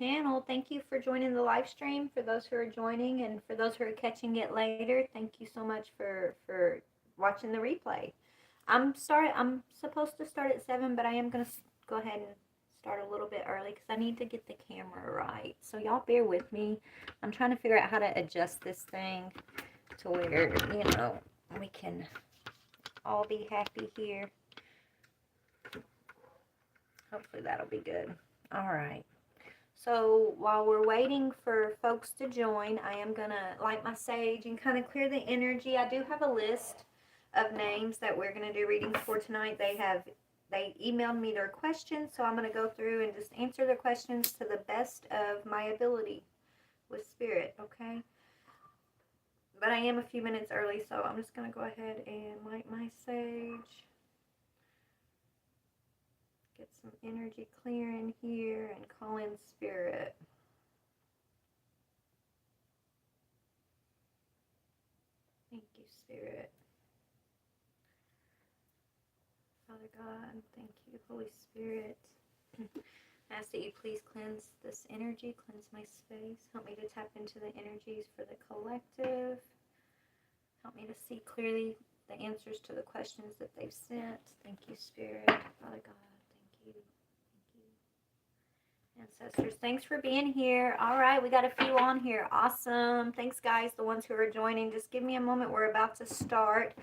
channel. Thank you for joining the live stream. For those who are joining and for those who are catching it later, thank you so much for watching the replay. I'm supposed to start at 7, but I am going to go ahead and start a little bit early because I need to get the camera right. So y'all bear with me. I'm trying to figure out how to adjust this thing to where, we can all be happy here. Hopefully that'll be good. All right. So while we're waiting for folks to join, I am going to light my sage and kind of clear the energy. I do have a list of names that we're going to do readings for tonight. They emailed me their questions, so I'm going to go through and just answer their questions to the best of my ability with spirit, okay? But I am a few minutes early, so I'm just going to go ahead and light my sage. Get some energy clearing here and call in spirit. Thank you, Spirit. Father God, thank you, Holy Spirit. I ask that you please cleanse this energy, cleanse my space. Help me to tap into the energies for the collective. Help me to see clearly the answers to the questions that they've sent. Thank you, Spirit. Father God, thank you. Ancestors, thanks for being here. All right, we got a few on here. Awesome. Thanks, guys, the ones who are joining. Just give me a moment. We're about to start.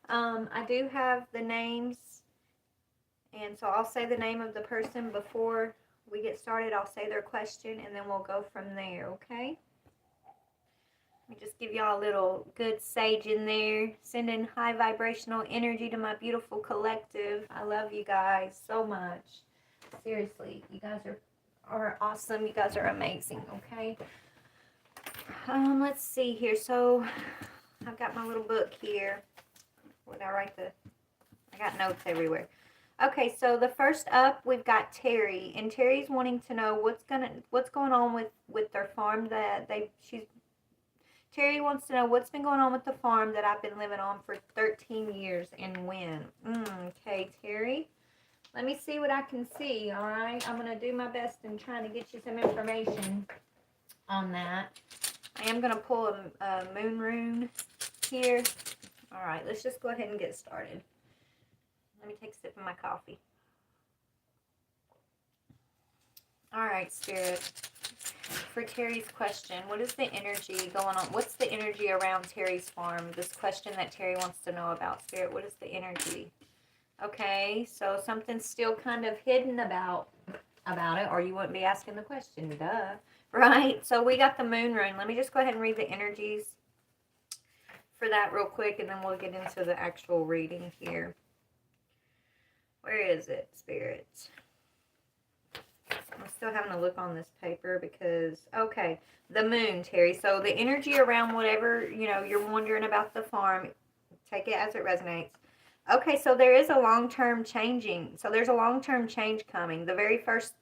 I do have the names, and so I'll say the name of the person before we get started. I'll say their question, and then we'll go from there, okay? Let me just give y'all a little good sage in there, sending high vibrational energy to my beautiful collective. I love you guys so much. Seriously, you guys are awesome. You guys are amazing, okay? Let's see here. So I've got my little book here. Where did I write I got notes everywhere. Okay, so the first up, we've got Terry, and Terry's wanting to know what's going on with their farm that Terry wants to know what's been going on with the farm that I've been living on for 13 years and when. Okay, Terry. Let me see what I can see, all right? I'm going to do my best in trying to get you some information on that. I am going to pull a moon rune here. All right, let's just go ahead and get started. Let me take a sip of my coffee. All right, Spirit. For Terry's question, what is the energy going on? What's the energy around Terry's farm? This question that Terry wants to know about, Spirit. What is the energy? Okay, so something's still kind of hidden about it, or you wouldn't be asking the question, duh. Right? So we got the moon rune. Let me just go ahead and read the energies for that real quick, and then we'll get into the actual reading here. Where is it, Spirit? I'm still having to look on this paper because, okay, the moon, Terry. So the energy around whatever, you're wondering about the farm, take it as it resonates. Okay, so there is a long-term changing. So there's a long-term change coming. The very first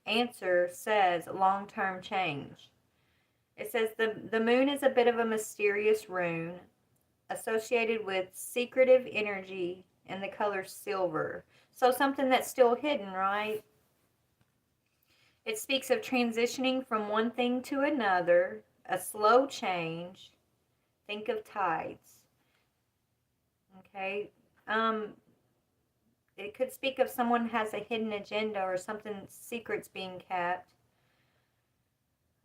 answer says long-term change. It says the moon is a bit of a mysterious rune associated with secretive energy and the color silver. So something that's still hidden, right? It speaks of transitioning from one thing to another, a slow change. Think of tides. Okay. It could speak of someone has a hidden agenda or something secret's being kept.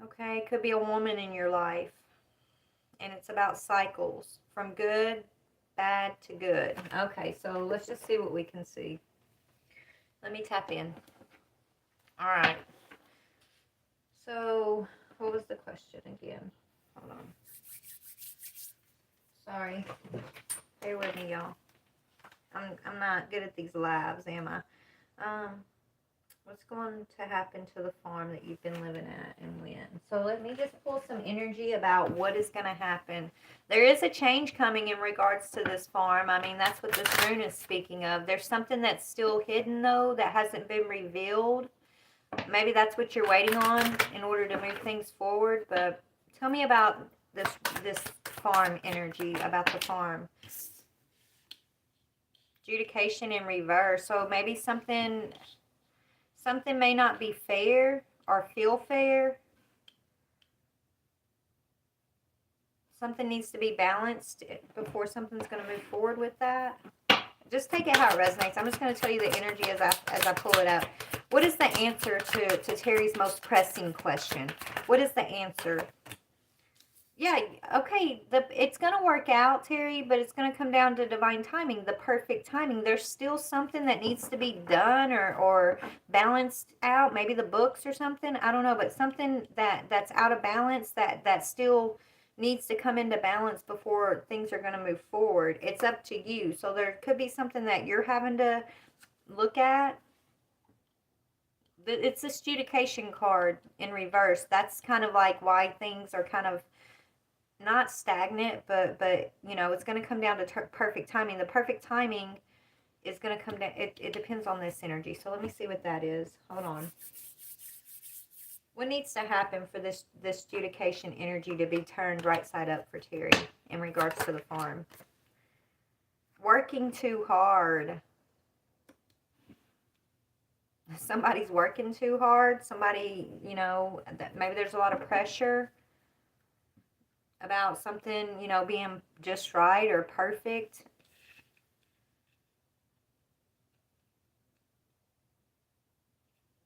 Okay, it could be a woman in your life. And it's about cycles from good, bad to good. Okay, so let's just see what we can see. Let me tap in. All right. So, what was the question again? Hold on. Sorry. Bear with me, y'all. I'm not good at these lives, am I? What's going to happen to the farm that you've been living at and when? So let me just pull some energy about what is going to happen. There is a change coming in regards to this farm. I mean, that's what this rune is speaking of. There's something that's still hidden, though, that hasn't been revealed. Maybe that's what you're waiting on in order to move things forward. But tell me about this farm energy, about the farm. Adjudication in reverse. So maybe something may not be fair, or feel fair. Something needs to be balanced before something's going to move forward with that. Just take it how it resonates. I'm just going to tell you the energy as I pull it up. What is the answer to Terry's most pressing question? What is the answer? Yeah, okay, it's going to work out, Terry, but it's going to come down to divine timing, the perfect timing. There's still something that needs to be done or balanced out, maybe the books or something, I don't know, but something that's out of balance that still needs to come into balance before things are going to move forward. It's up to you. So there could be something that you're having to look at. It's this adjudication card in reverse. That's kind of like why things are kind of not stagnant, but you know, it's going to come down to perfect timing. The perfect timing is going to come down. It depends on this energy. So let me see what that is. Hold on. What needs to happen for this adjudication energy to be turned right side up for Terry in regards to the farm? Working too hard. Somebody's working too hard. Somebody, you know, maybe there's a lot of pressure about something, you know, being just right or perfect.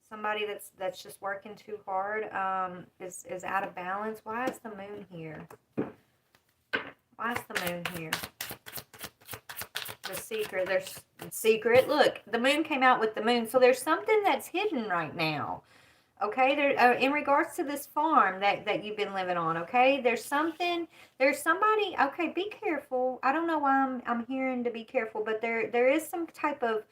Somebody that's just working too hard is out of balance. Why is the moon here? Why is the moon here? The secret. There's secret. Look, the moon came out with the moon. So there's something that's hidden right now. Okay, there in regards to this farm that you've been living on, okay? There's somebody, okay, be careful. I don't know why I'm hearing to be careful, but there is some type of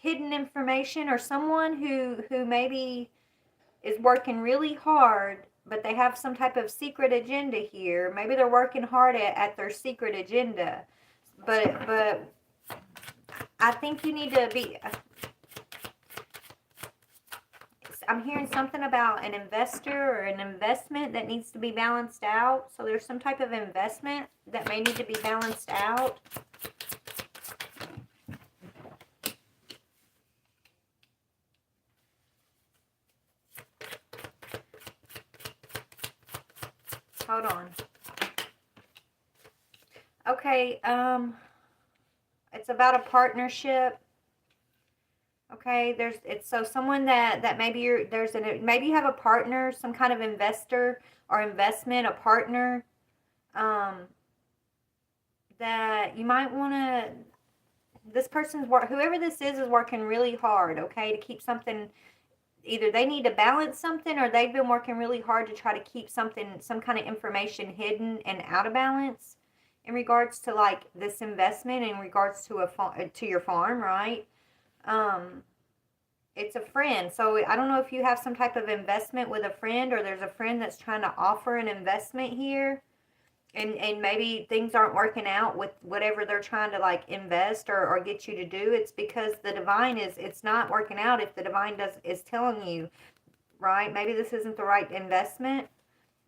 hidden information or someone who maybe is working really hard, but they have some type of secret agenda here. Maybe they're working hard at their secret agenda. But I think you need to be... I'm hearing something about an investor or an investment that needs to be balanced out. So there's some type of investment that may need to be balanced out. Hold on. Okay, it's about a partnership. Okay, it's so someone that maybe maybe you have a partner, some kind of investor or investment, a partner, that you might want to, this person's whoever this is working really hard, okay, to keep something, either they need to balance something or they've been working really hard to try to keep something, some kind of information hidden and out of balance in regards to like this investment, in regards to to your farm, right? It's a friend. So I don't know if you have some type of investment with a friend, or there's a friend that's trying to offer an investment here, and maybe things aren't working out with whatever they're trying to like invest or get you to do. It's because the divine it's not working out if the divine is telling you, right? Maybe this isn't the right investment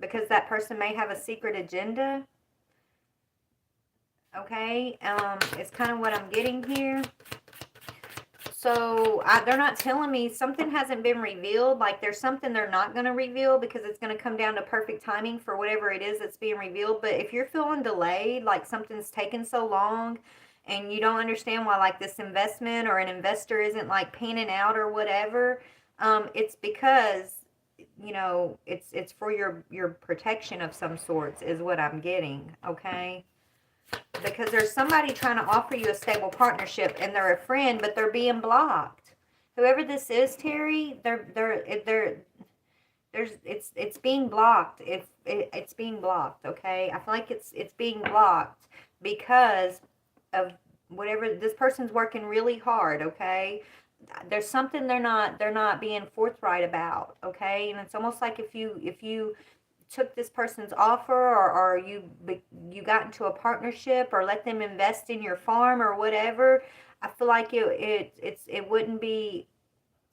because that person may have a secret agenda. Okay, it's kind of what I'm getting here. So they're not telling me, something hasn't been revealed. Like there's something they're not going to reveal because it's going to come down to perfect timing for whatever it is that's being revealed. But if you're feeling delayed, like something's taken so long and you don't understand why like this investment or an investor isn't like panning out or whatever, it's because, you know, it's for your protection of some sorts is what I'm getting, okay? Because there's somebody trying to offer you a stable partnership and they're a friend, but they're being blocked. Whoever this is, Terry, it's being blocked. It's being blocked, okay? I feel like it's being blocked because of whatever, this person's working really hard, okay? There's something they're not being forthright about, okay? And it's almost like if you took this person's offer or you got into a partnership or let them invest in your farm or whatever, I feel like it wouldn't be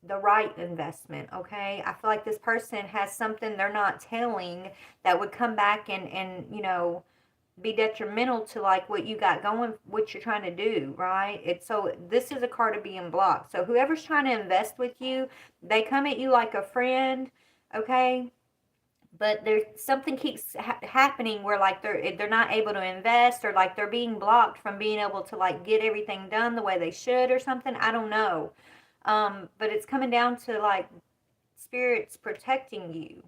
the right investment, okay? I feel like this person has something they're not telling that would come back and you know, be detrimental to like what you got going, what you're trying to do, right? So this is a card of being blocked. So whoever's trying to invest with you, they come at you like a friend, Okay? But there's something keeps happening where like they're not able to invest, or like they're being blocked from being able to like get everything done the way they should or something. I don't know. But it's coming down to like spirits protecting you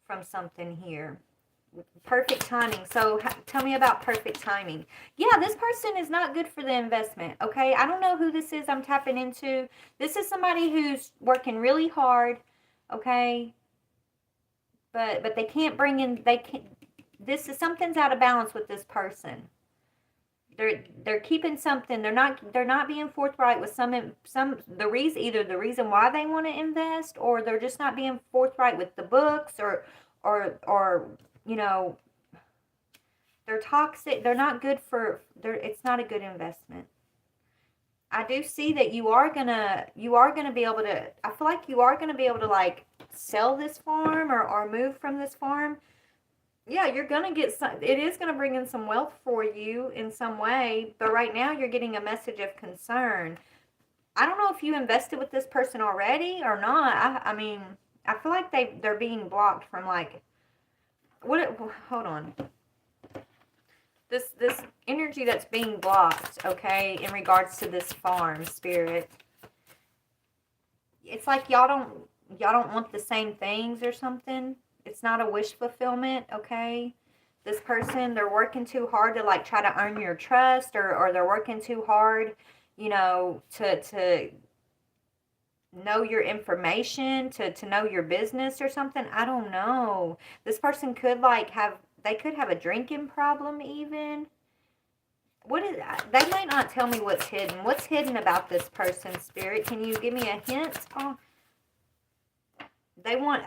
from something here. Perfect timing. So tell me about perfect timing. Yeah, this person is not good for the investment. Okay, I don't know who this is I'm tapping into. This is somebody who's working really hard. Okay, but they can't bring in. They can't. This is something's out of balance with this person. They're keeping something. They're not being forthright with some the reason, either the reason why they want to invest, or they're just not being forthright with the books, or you know, they're toxic. They're not good for. It's not a good investment. I do see that you are gonna be able to. I feel like you are gonna be able to like sell this farm, or move from this farm. Yeah, you're gonna get some. It is gonna bring in some wealth for you in some way. But right now, you're getting a message of concern. I don't know if you invested with this person already or not. I mean, I feel like they're being blocked from like what? Hold on. This energy that's being blocked, okay, in regards to this farm spirit, it's like y'all don't want the same things or something. It's not a wish fulfillment, okay? This person, they're working too hard to like try to earn your trust, or they're working too hard, to know your information, to know your business or something. I don't know. This person could like have they could have a drinking problem even. What is they might not tell me what's hidden. What's hidden about this person, spirit? Can you give me a hint? Oh, they want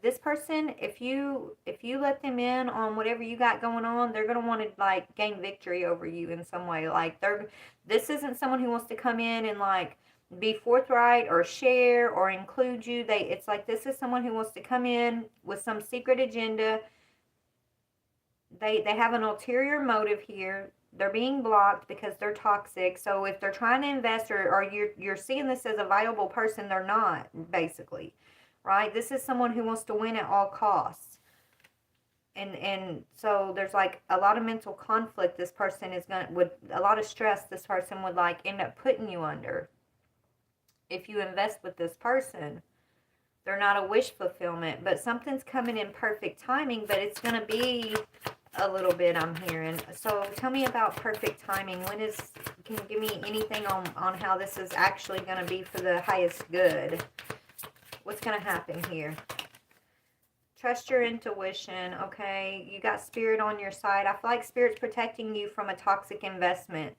this person, if you let them in on whatever you got going on, they're going to want to like gain victory over you in some way. Like this isn't someone who wants to come in and like be forthright or share or include you. It's like this is someone who wants to come in with some secret agenda. They have an ulterior motive here. They're being blocked because they're toxic. So if they're trying to invest, or you're seeing this as a valuable person, they're not, basically. Right? This is someone who wants to win at all costs. And so there's like a lot of mental conflict this person would a lot of stress this person would like end up putting you under if you invest with this person. They're not a wish fulfillment, but something's coming in perfect timing, but it's going to be a little bit, I'm hearing. So tell me about perfect timing. Can you give me anything on how this is actually going to be for the highest good? What's going to happen here? Trust your intuition, okay? You got spirit on your side. I feel like spirit's protecting you from a toxic investment.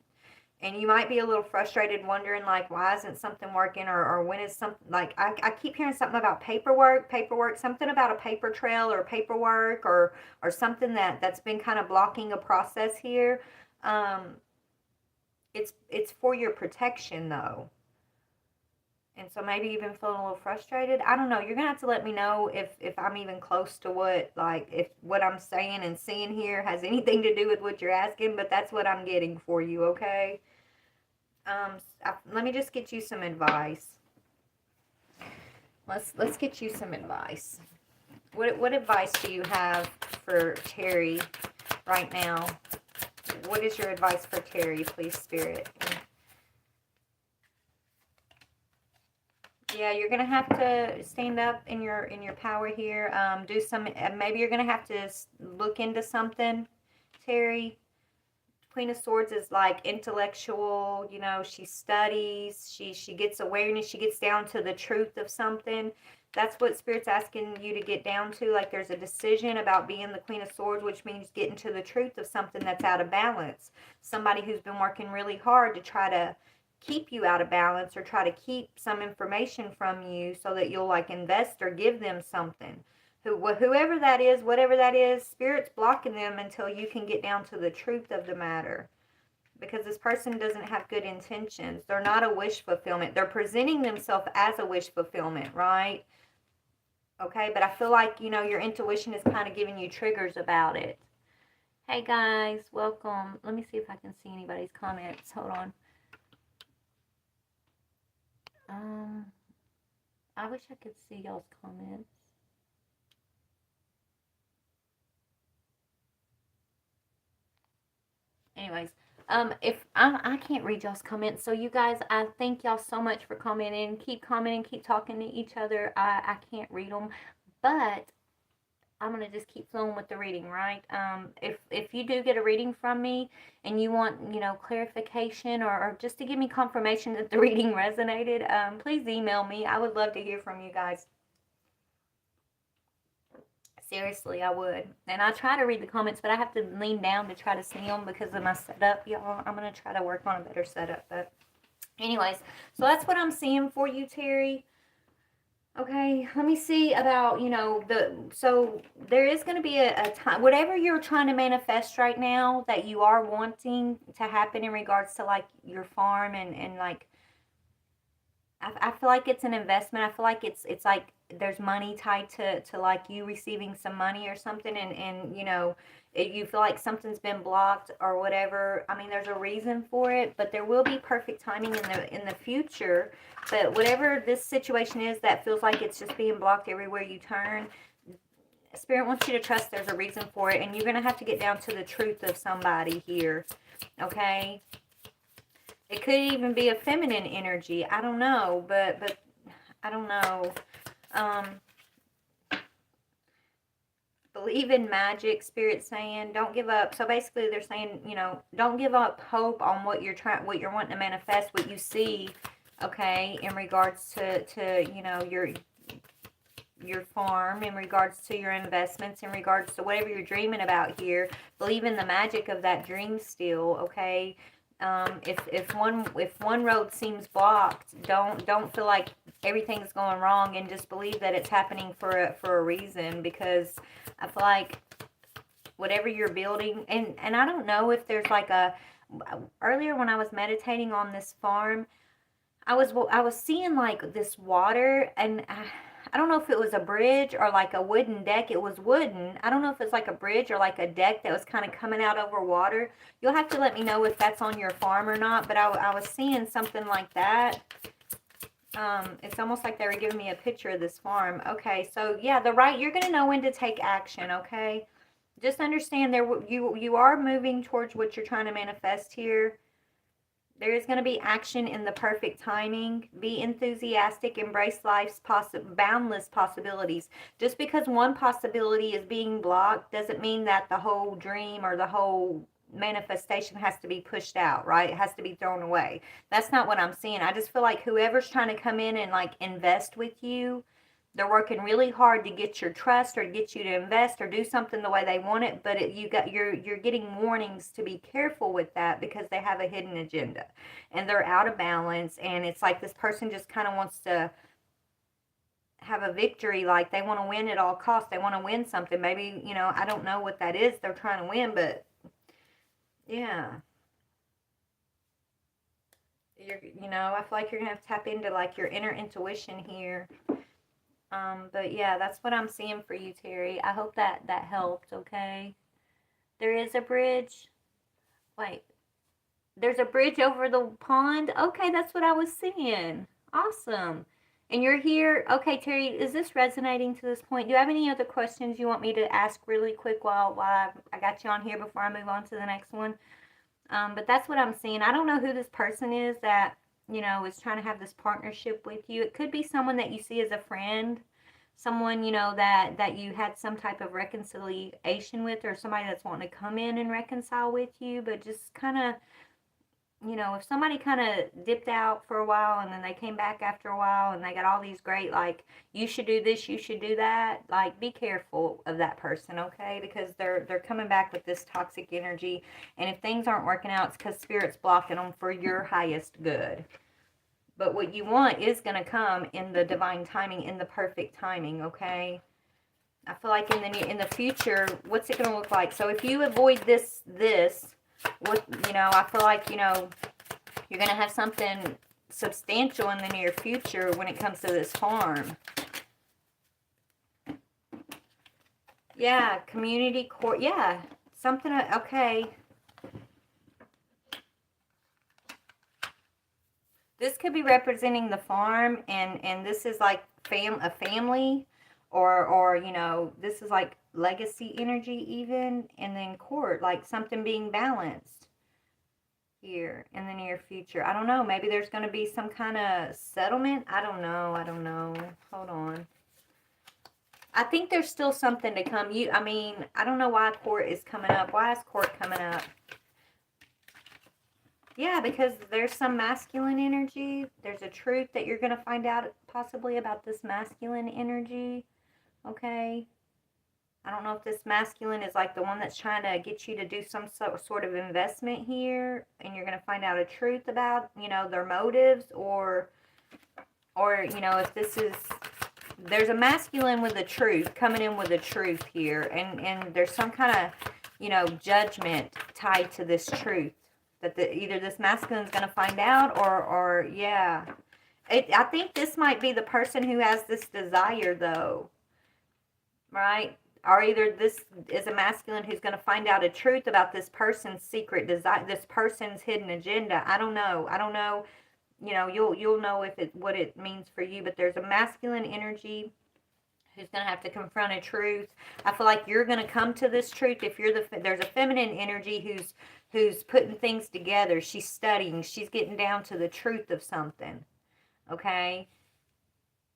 And you might be a little frustrated, wondering like, why isn't something working, or when is something like, I keep hearing something about paperwork, something about a paper trail or paperwork, or something that's been kind of blocking a process here. It's for your protection though. And so maybe you've been feeling a little frustrated. I don't know. You're gonna have to let me know if I'm even close to if what I'm saying and seeing here has anything to do with what you're asking, but that's what I'm getting for you, okay? Let me just get you some advice. Let's get you some advice. What advice do you have for Terry right now? What is your advice for Terry, please, Spirit? Yeah, you're gonna have to stand up in your power here. Do some. Maybe you're gonna have to look into something, Terry. Queen of Swords is like intellectual, she studies, she gets awareness, she gets down to the truth of something. That's what Spirit's asking you to get down to. Like there's a decision about being the Queen of Swords, which means getting to the truth of something that's out of balance. Somebody who's been working really hard to try to keep you out of balance, or try to keep some information from you so that you'll like invest or give them something. Whoever that is, whatever that is, Spirit's blocking them until you can get down to the truth of the matter. Because this person doesn't have good intentions. They're not a wish fulfillment. They're presenting themselves as a wish fulfillment, right? Okay, but I feel like, your intuition is kind of giving you triggers about it. Hey guys, welcome. Let me see if I can see anybody's comments. Hold on. I wish I could see y'all's comments. Anyways, if I can't read y'all's comments, so you guys, I thank y'all so much for commenting, keep talking to each other. I can't read them, but I'm gonna just keep flowing with the reading, right? If you do get a reading from me and you want, clarification or just to give me confirmation that the reading resonated, please email me. I would love to hear from you guys. Seriously, I would. And I try to read the comments, but I have to lean down to try to see them because of my setup, y'all. I'm going to try to work on a better setup. But anyways, so that's what I'm seeing for you, Terry. Okay, let me see about, so there is going to be a time, whatever you're trying to manifest right now that you are wanting to happen in regards to like your farm and like I feel like it's an investment. I feel like it's like there's money tied to like you receiving some money or something, and you feel like something's been blocked or whatever. I mean, there's a reason for it, but there will be perfect timing in the future. But whatever this situation is that feels like it's just being blocked everywhere you turn, Spirit wants you to trust there's a reason for it, and you're gonna have to get down to the truth of somebody here, okay? It could even be a feminine energy. I don't know, but I don't know. Believe in magic, Spirit saying, don't give up. So basically they're saying, don't give up hope on what you're wanting to manifest, what you see, okay, in regards to your farm, in regards to your investments, in regards to whatever you're dreaming about here. Believe in the magic of that dream still, okay? If one road seems blocked, don't feel like everything's going wrong, and just believe that it's happening for a reason, because I feel like whatever you're building, and I don't know if there's like earlier when I was meditating on this farm, I was seeing like this water, and I don't know if it was a bridge or like a wooden deck. It was wooden. I don't know if it's like a bridge or like a deck that was kind of coming out over water. You'll have to let me know if that's on your farm or not, but I was seeing something like that. It's almost like they were giving me a picture of this farm. Okay, so yeah, you're going to know when to take action, okay? Just understand you are moving towards what you're trying to manifest here. There is going to be action in the perfect timing. Be enthusiastic. Embrace life's boundless possibilities. Just because one possibility is being blocked doesn't mean that the whole dream or the whole manifestation has to be pushed out, right? It has to be thrown away. That's not what I'm seeing. I just feel like whoever's trying to come in and like invest with you, they're working really hard to get your trust or get you to invest or do something the way they want it, but you're getting warnings to be careful with that because they have a hidden agenda and they're out of balance, and it's like this person just kind of wants to have a victory, like they want to win at all costs. They want to win something. Maybe, I don't know what that is they're trying to win, but yeah. I feel like you're gonna have to tap into like your inner intuition here. But yeah, that's what I'm seeing for you, Terry. I hope that helped, okay? There is a bridge. Wait. There's a bridge over the pond? Okay, that's what I was seeing. Awesome. And you're here. Okay, Terry, is this resonating to this point? Do you have any other questions you want me to ask really quick while I got you on here before I move on to the next one? But that's what I'm seeing. I don't know who this person is that is trying to have this partnership with you. It could be someone that you see as a friend, someone, that you had some type of reconciliation with, or somebody that's wanting to come in and reconcile with you, but just kind of, if somebody kind of dipped out for a while and then they came back after a while and they got all these great, like, you should do this, you should do that, like, be careful of that person, okay? Because they're coming back with this toxic energy, and if things aren't working out, it's because Spirit's blocking them for your highest good. But what you want is going to come in the divine timing, in the perfect timing, okay? I feel like in the future, what's it going to look like? So if you avoid this, what, I feel like, you're going to have something substantial in the near future when it comes to this farm. Yeah, community court. Yeah, something, okay. This could be representing the farm, and this is like a family, or this is like legacy energy even, and then court, like something being balanced. here in the near future. I don't know. Maybe there's going to be some kind of settlement. I don't know. I don't know. Hold on. I think there's still something to come. I mean, I don't know why court is coming up. Why is court coming up? Yeah, because there's some masculine energy. There's a truth that you're going to find out possibly about this masculine energy. Okay. I don't know if this masculine is like the one that's trying to get you to do some sort of investment here, and you're going to find out a truth about, their motives, or, if this is, there's a masculine with the truth, coming in with the truth here, and there's some kind of, judgment tied to this truth that either this masculine is going to find out, or yeah. I think this might be the person who has this desire, though, right? Or either this is a masculine who's going to find out a truth about this person's secret desire, this person's hidden agenda. I don't know. You'll know what it means for you, but there's a masculine energy who's going to have to confront a truth. I feel like you're going to come to this truth if there's a feminine energy who's putting things together. She's studying. She's getting down to the truth of something. Okay?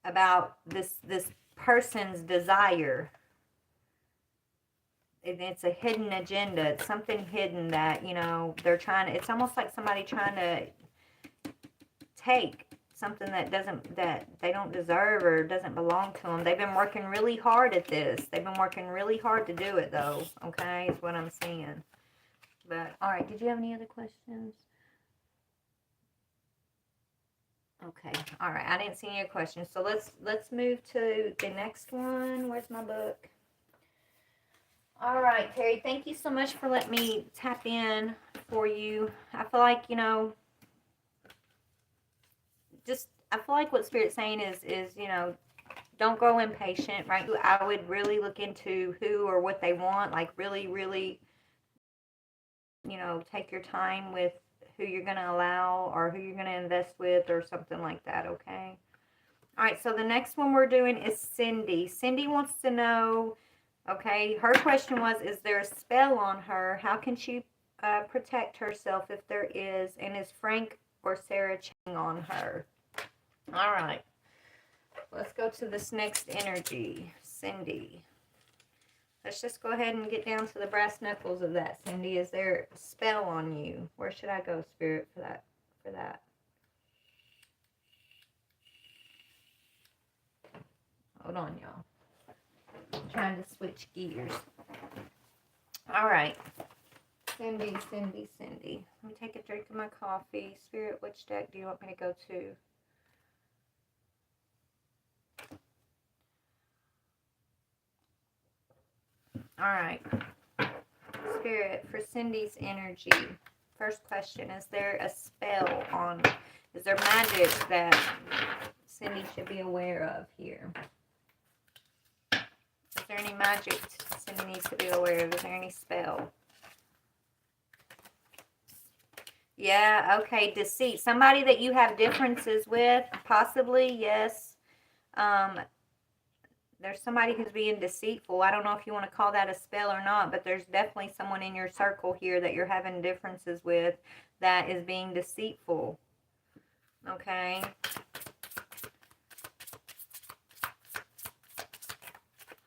About this person's desire. It's a hidden agenda. It's something hidden that, they're trying to, it's almost like somebody trying to take something that they don't deserve or doesn't belong to them. They've been working really hard at this. They've been working really hard to do it, though. Okay, is what I'm saying. But, all right, did you have any other questions? Okay, all right, I didn't see any questions. So let's move to the next one. Where's my book? All right, Terry, thank you so much for letting me tap in for you. I feel like, I feel like what Spirit's saying is, don't grow impatient, right? I would really look into who or what they want, like really, really, take your time with who you're going to allow or who you're going to invest with or something like that, okay? All right, so the next one we're doing is Cindy. Cindy wants to know, okay, her question was, is there a spell on her? How can she protect herself if there is? And is Frank or Sarah checking on her? All right. Let's go to this next energy, Cindy. Let's just go ahead and get down to the brass knuckles of that, Cindy. Is there a spell on you? Where should I go, Spirit, for that? Hold on, y'all. I'm trying to switch gears. All right. Cindy. Let me take a drink of my coffee. Spirit, which deck do you want me to go to? All right. Spirit, for Cindy's energy. First question, is there a spell on, is there magic that Cindy should be aware of here? Is there any magic Cindy needs to be aware of? Is there any spell? Yeah, okay, deceit. Somebody that you have differences with, possibly, yes. There's somebody who's being deceitful. I don't know if you want to call that a spell or not, but there's definitely someone in your circle here that you're having differences with that is being deceitful. Okay.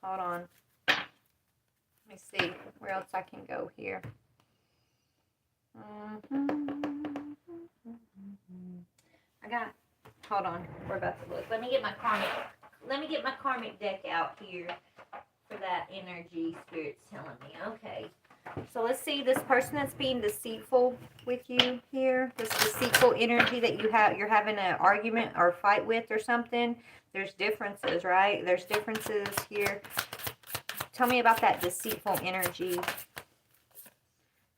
Hold on. Let me see where else I can go here. Hold on. We're about to look. Let me get my karmic deck out here for that energy Spirit's telling me. Okay. So let's see this person that's being deceitful with you here. This deceitful energy that you're having an argument or fight with or something. There's differences, right? There's differences here. Tell me about that deceitful energy.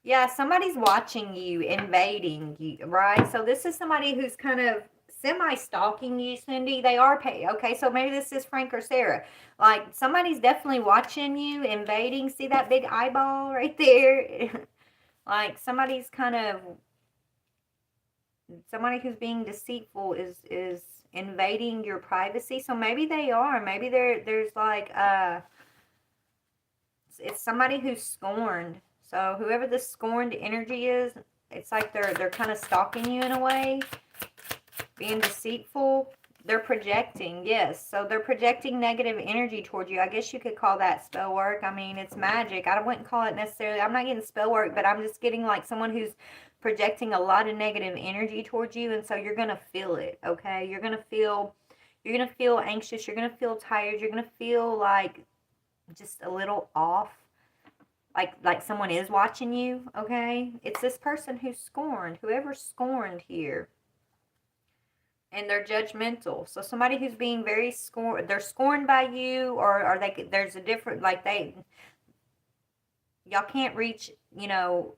Yeah, somebody's watching you, invading you, right? So this is somebody who's kind of semi-stalking you, Cindy. They are paid. Okay, so maybe this is Frank or Sarah. Like, somebody's definitely watching you, invading. See that big eyeball right there? Like, somebody who's being deceitful is invading your privacy. So maybe they are. Maybe there's like, it's somebody who's scorned. So whoever this scorned energy is, it's like they're kind of stalking you in a way, being deceitful. They're projecting, yes. So they're projecting negative energy toward you. I guess you could call that spell work. I mean, it's magic. I wouldn't call it necessarily, I'm not getting spell work, but I'm just getting like someone who's projecting a lot of negative energy towards you, and so you're going to feel it, okay? You're going to feel anxious, you're going to feel tired, you're going to feel like just a little off. Like someone is watching you, okay? It's this person who's scorned, whoever's scorned here, and they're judgmental. So somebody who's being very scorned, they're scorned by you, or are they? There's a different, like y'all can't reach, y'all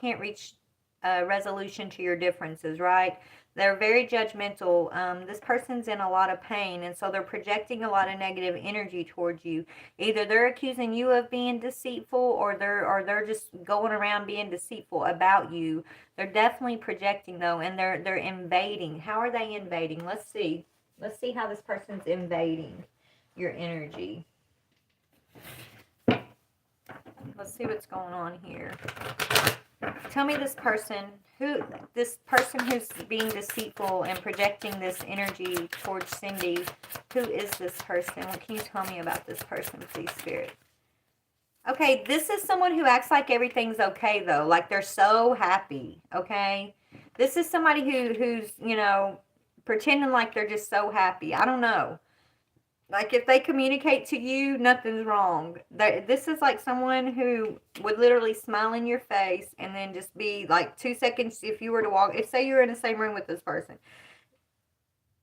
can't reach a resolution to your differences, right? They're very judgmental. This person's in a lot of pain, and so they're projecting a lot of negative energy towards you. Either they're accusing you of being deceitful, or they're just going around being deceitful about you. They're definitely projecting though, and they're invading. How are they invading? Let's see. Let's see how this person's invading your energy. Let's see what's going on here. Tell me this person who's being deceitful and projecting this energy towards Cindy. Who is this person? What can you tell me about this person, please, Spirit? Okay, this is someone who acts like everything's okay, though. Like they're so happy, okay? This is somebody who's, pretending like they're just so happy. I don't know. Like if they communicate to you, nothing's wrong. This is like someone who would literally smile in your face and then just be like 2 seconds if you were to walk. If say you're in the same room with this person,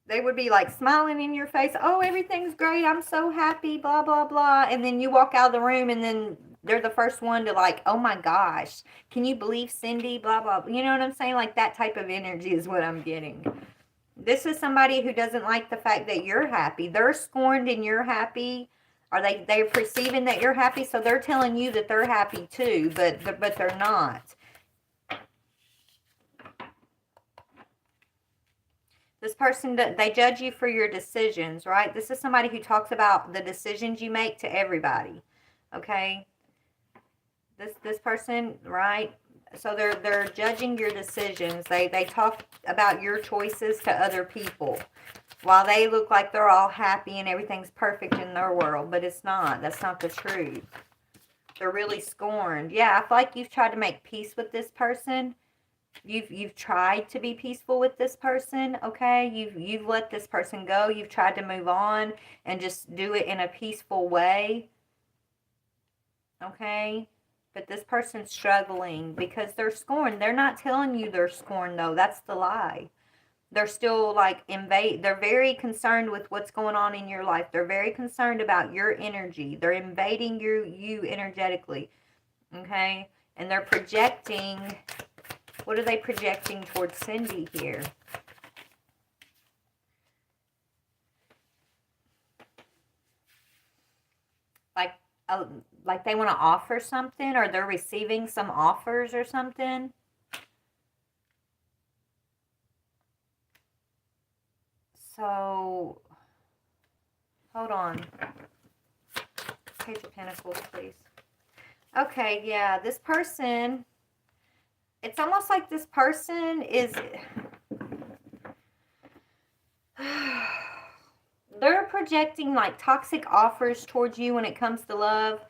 they would be like smiling in your face. Oh, everything's great. I'm so happy. Blah blah blah. And then you walk out of the room, and then they're the first one to like, oh my gosh, can you believe Cindy? Blah blah. You know what I'm saying? Like that type of energy is what I'm getting. This is somebody who doesn't like the fact that you're happy. They're scorned and you're happy. Are they're perceiving that you're happy, so they're telling you that they're happy too, but they're not. This person, they judge you for your decisions, right? This is somebody who talks about the decisions you make to everybody, okay? This person, right? So they're judging your decisions. They talk about your choices to other people, while they look like they're all happy and everything's perfect in their world, but it's not. That's not the truth. They're really scorned. Yeah, I feel like you've tried to make peace with this person. You've tried to be peaceful with this person, okay? You've let this person go. You've tried to move on and just do it in a peaceful way, okay? But this person's struggling because they're scorned. They're not telling you they're scorned, though. That's the lie. They're still like they're very concerned with what's going on in your life. They're very concerned about your energy. They're invading you energetically, okay? And they're projecting. What are they projecting towards Cindy here? Like, like they want to offer something, or they're receiving some offers or something. So, hold on. Page of Pentacles, please. Okay, yeah, this person, it's almost like this person is, they're projecting like toxic offers towards you when it comes to love,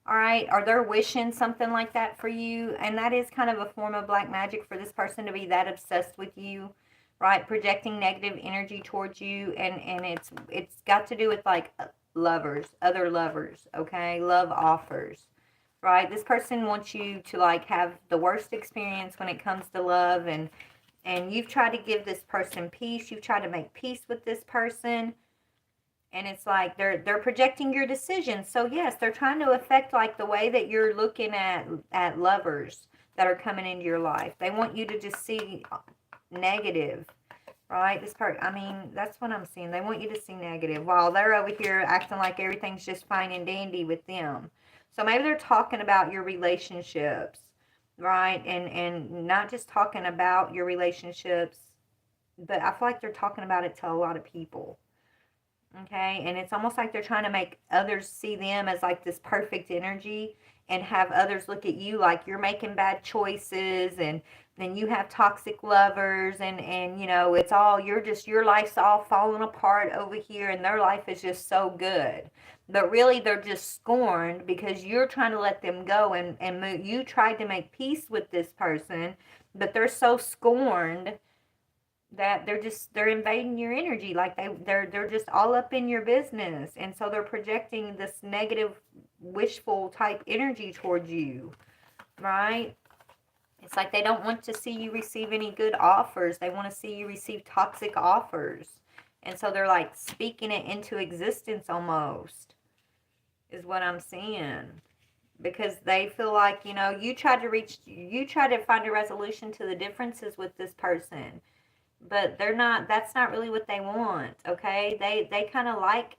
all right? Or they're wishing something like that for you, and that is kind of a form of black magic for this person to be that obsessed with you, right? Projecting negative energy towards you, and it's got to do with like lovers, other lovers, okay? Love offers, right? This person wants you to like have the worst experience when it comes to love, and you've tried to give this person peace. You've tried to make peace with this person, and it's like they're projecting your decisions. So yes, they're trying to affect like the way that you're looking at lovers that are coming into your life. They want you to just see negative, right? This part, I mean, that's what I'm seeing. They want you to see negative while they're over here acting like everything's just fine and dandy with them. So maybe they're talking about your relationships, right? And not just talking about your relationships, but I feel like they're talking about it to a lot of people. Okay, and it's almost like they're trying to make others see them as like this perfect energy, and have others look at you like you're making bad choices, and then you have toxic lovers, and you know, it's all, you're just, your life's all falling apart over here, and their life is just so good. But really they're just scorned because you're trying to let them go, and move, you tried to make peace with this person, but they're so scorned that they're invading your energy, like they're just all up in your business, and so they're projecting this negative, wishful type energy towards you, right? It's like they don't want to see you receive any good offers. They want to see you receive toxic offers, and so they're like speaking it into existence almost, is what I'm seeing, because they feel like, you know, you tried to find a resolution to the differences with this person, but they're not, that's not really what they want. Okay, they kind of like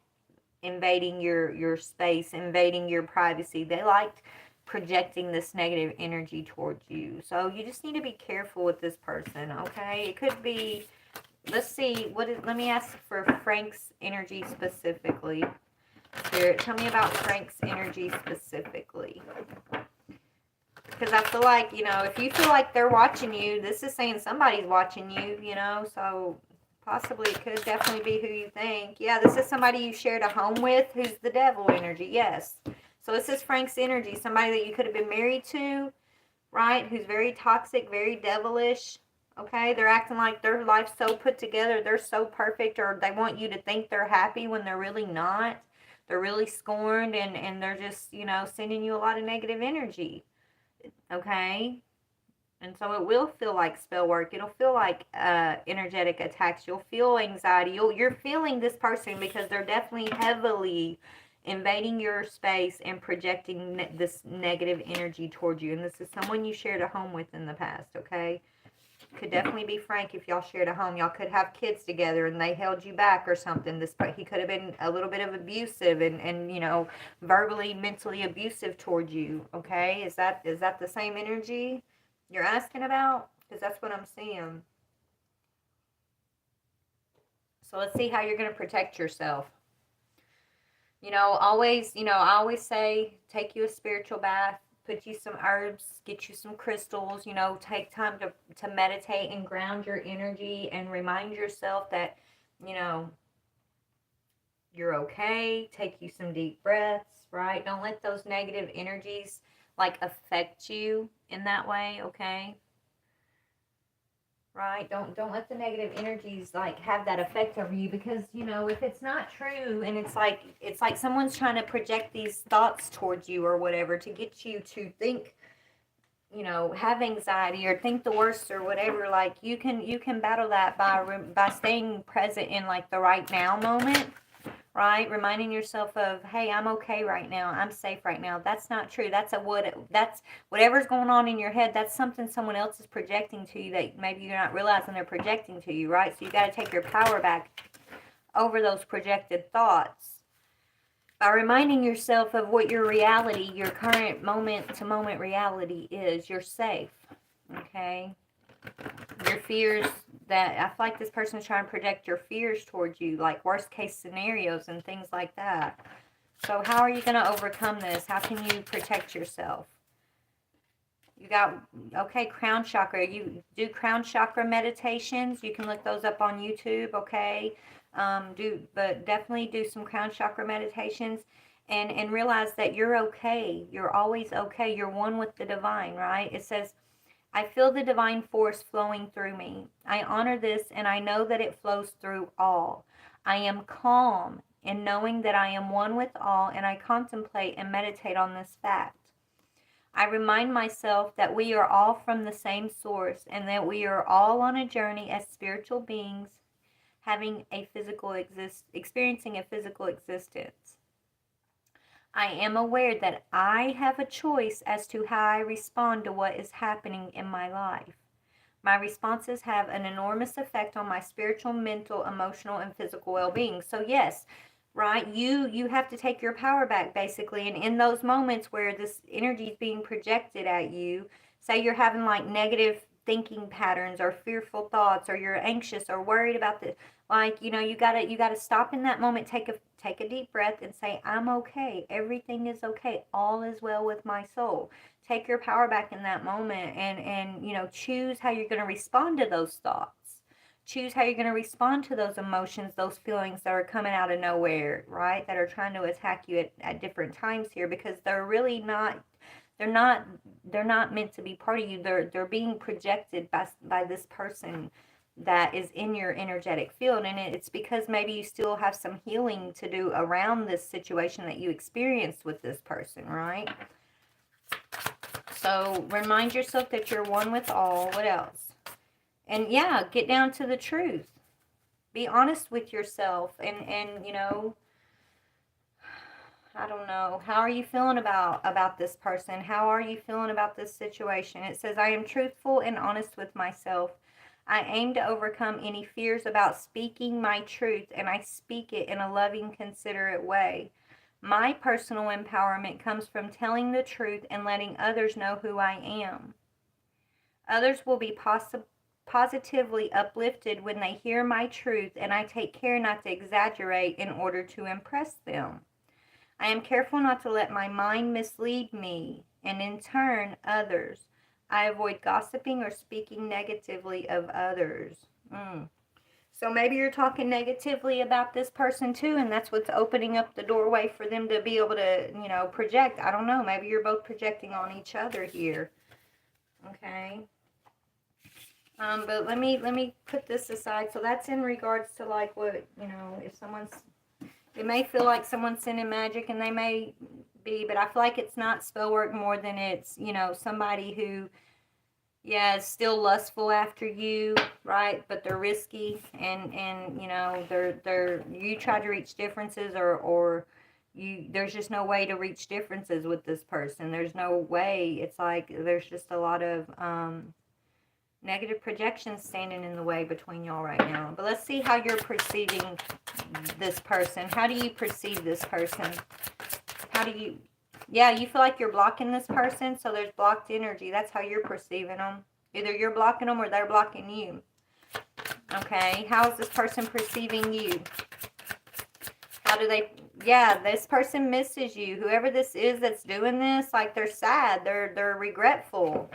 invading your space, invading your privacy. They like projecting this negative energy towards you, so you just need to be careful with this person. Okay, it could be, let's see, let me ask for Frank's energy specifically. Spirit, tell me about Frank's energy specifically, because I feel like, you know, if you feel like they're watching you, this is saying somebody's watching you, you know, so possibly it could definitely be who you think. Yeah, this is somebody you shared a home with who's the devil energy, yes. So this is Frank's energy, somebody that you could have been married to, right, who's very toxic, very devilish, okay? They're acting like their life's so put together, they're so perfect, or they want you to think they're happy when they're really not. They're really scorned, and they're just, you know, sending you a lot of negative energy. Okay, and so it will feel like spell work. It'll feel like energetic attacks. You'll feel anxiety. You're feeling this person because they're definitely heavily invading your space and projecting this negative energy towards you. And this is someone you shared a home with in the past, okay? Could definitely be Frank. If y'all shared a home, y'all could have kids together and they held you back or something. This, he could have been a little bit of abusive, and you know, verbally, mentally abusive towards you. Okay, is that the same energy you're asking about? Because that's what I'm seeing. So let's see how you're going to protect yourself. You know, always, you know, I always say, take you a spiritual bath, put you some herbs, get you some crystals, you know, take time to meditate and ground your energy, and remind yourself that, you know, you're okay. Take you some deep breaths, right? Don't let those negative energies like affect you in that way, okay? Right, don't let the negative energies like have that effect over you, because you know, if it's not true, and it's like someone's trying to project these thoughts towards you or whatever to get you to think, you know, have anxiety or think the worst or whatever, like you can battle that by staying present in like the right now moment, right? Reminding yourself of, hey, I'm okay right now. I'm safe right now. That's not true. That's whatever's going on in your head. That's something someone else is projecting to you that maybe you're not realizing they're projecting to you, right? So you got to take your power back over those projected thoughts by reminding yourself of what your reality, your current moment to moment reality is. You're safe. Okay? Your fears, that I feel like this person is trying to project your fears towards you, like worst case scenarios and things like that. So how are you going to overcome this? How can you protect yourself? You got, okay, crown chakra. You do crown chakra meditations. You can look those up on YouTube, okay? But definitely do some crown chakra meditations, and realize that you're okay. You're always okay. You're one with the divine, right? It says, I feel the divine force flowing through me. I honor this, and I know that it flows through all. I am calm in knowing that I am one with all, and I contemplate and meditate on this fact. I remind myself that we are all from the same source, and that we are all on a journey as spiritual beings, experiencing a physical existence. I am aware that I have a choice as to how I respond to what is happening in my life. My responses have an enormous effect on my spiritual, mental, emotional, and physical well-being. So yes, right, you have to take your power back basically. And in those moments where this energy is being projected at you, say you're having like negative thinking patterns or fearful thoughts, or you're anxious or worried about this, like, you gotta stop in that moment, take a deep breath and say, I'm okay. Everything is okay. All is well with my soul. Take your power back in that moment, and choose how you're going to respond to those thoughts. Choose how you're going to respond to those emotions, those feelings that are coming out of nowhere, right? That are trying to attack you at different times here, because they're really not, they're not meant to be part of you. They're being projected by this person that is in your energetic field, and it's because maybe you still have some healing to do around this situation that you experienced with this person, right? So remind yourself that you're one with all. What else? And yeah, get down to the truth. Be honest with yourself, and I don't know. How are you feeling about this person? How are you feeling about this situation? It says, I am truthful and honest with myself. I aim to overcome any fears about speaking my truth, and I speak it in a loving, considerate way. My personal empowerment comes from telling the truth and letting others know who I am. Others will be positively uplifted when they hear my truth, and I take care not to exaggerate in order to impress them. I am careful not to let my mind mislead me, and in turn, others. I avoid gossiping or speaking negatively of others. So maybe you're talking negatively about this person too, and that's what's opening up the doorway for them to be able to, project. I don't know. Maybe you're both projecting on each other here. Okay. But let me put this aside. So that's in regards to, like, what, if someone's, it may feel like someone's sending magic, and they may be, but I feel like it's not spell work more than it's, somebody who, yeah, is still lustful after you, right? But they're risky, and they're you try to reach differences, or there's just no way to reach differences with this person. There's no way. It's like there's just a lot of negative projections standing in the way between y'all right now. But let's see how you're perceiving this person. How do you perceive this person? How do you... Yeah, you feel like you're blocking this person, so there's blocked energy. That's how you're perceiving them. Either you're blocking them or they're blocking you. Okay, how is this person perceiving you? How do they... Yeah, this person misses you. Whoever this is that's doing this, like, they're sad. They're regretful.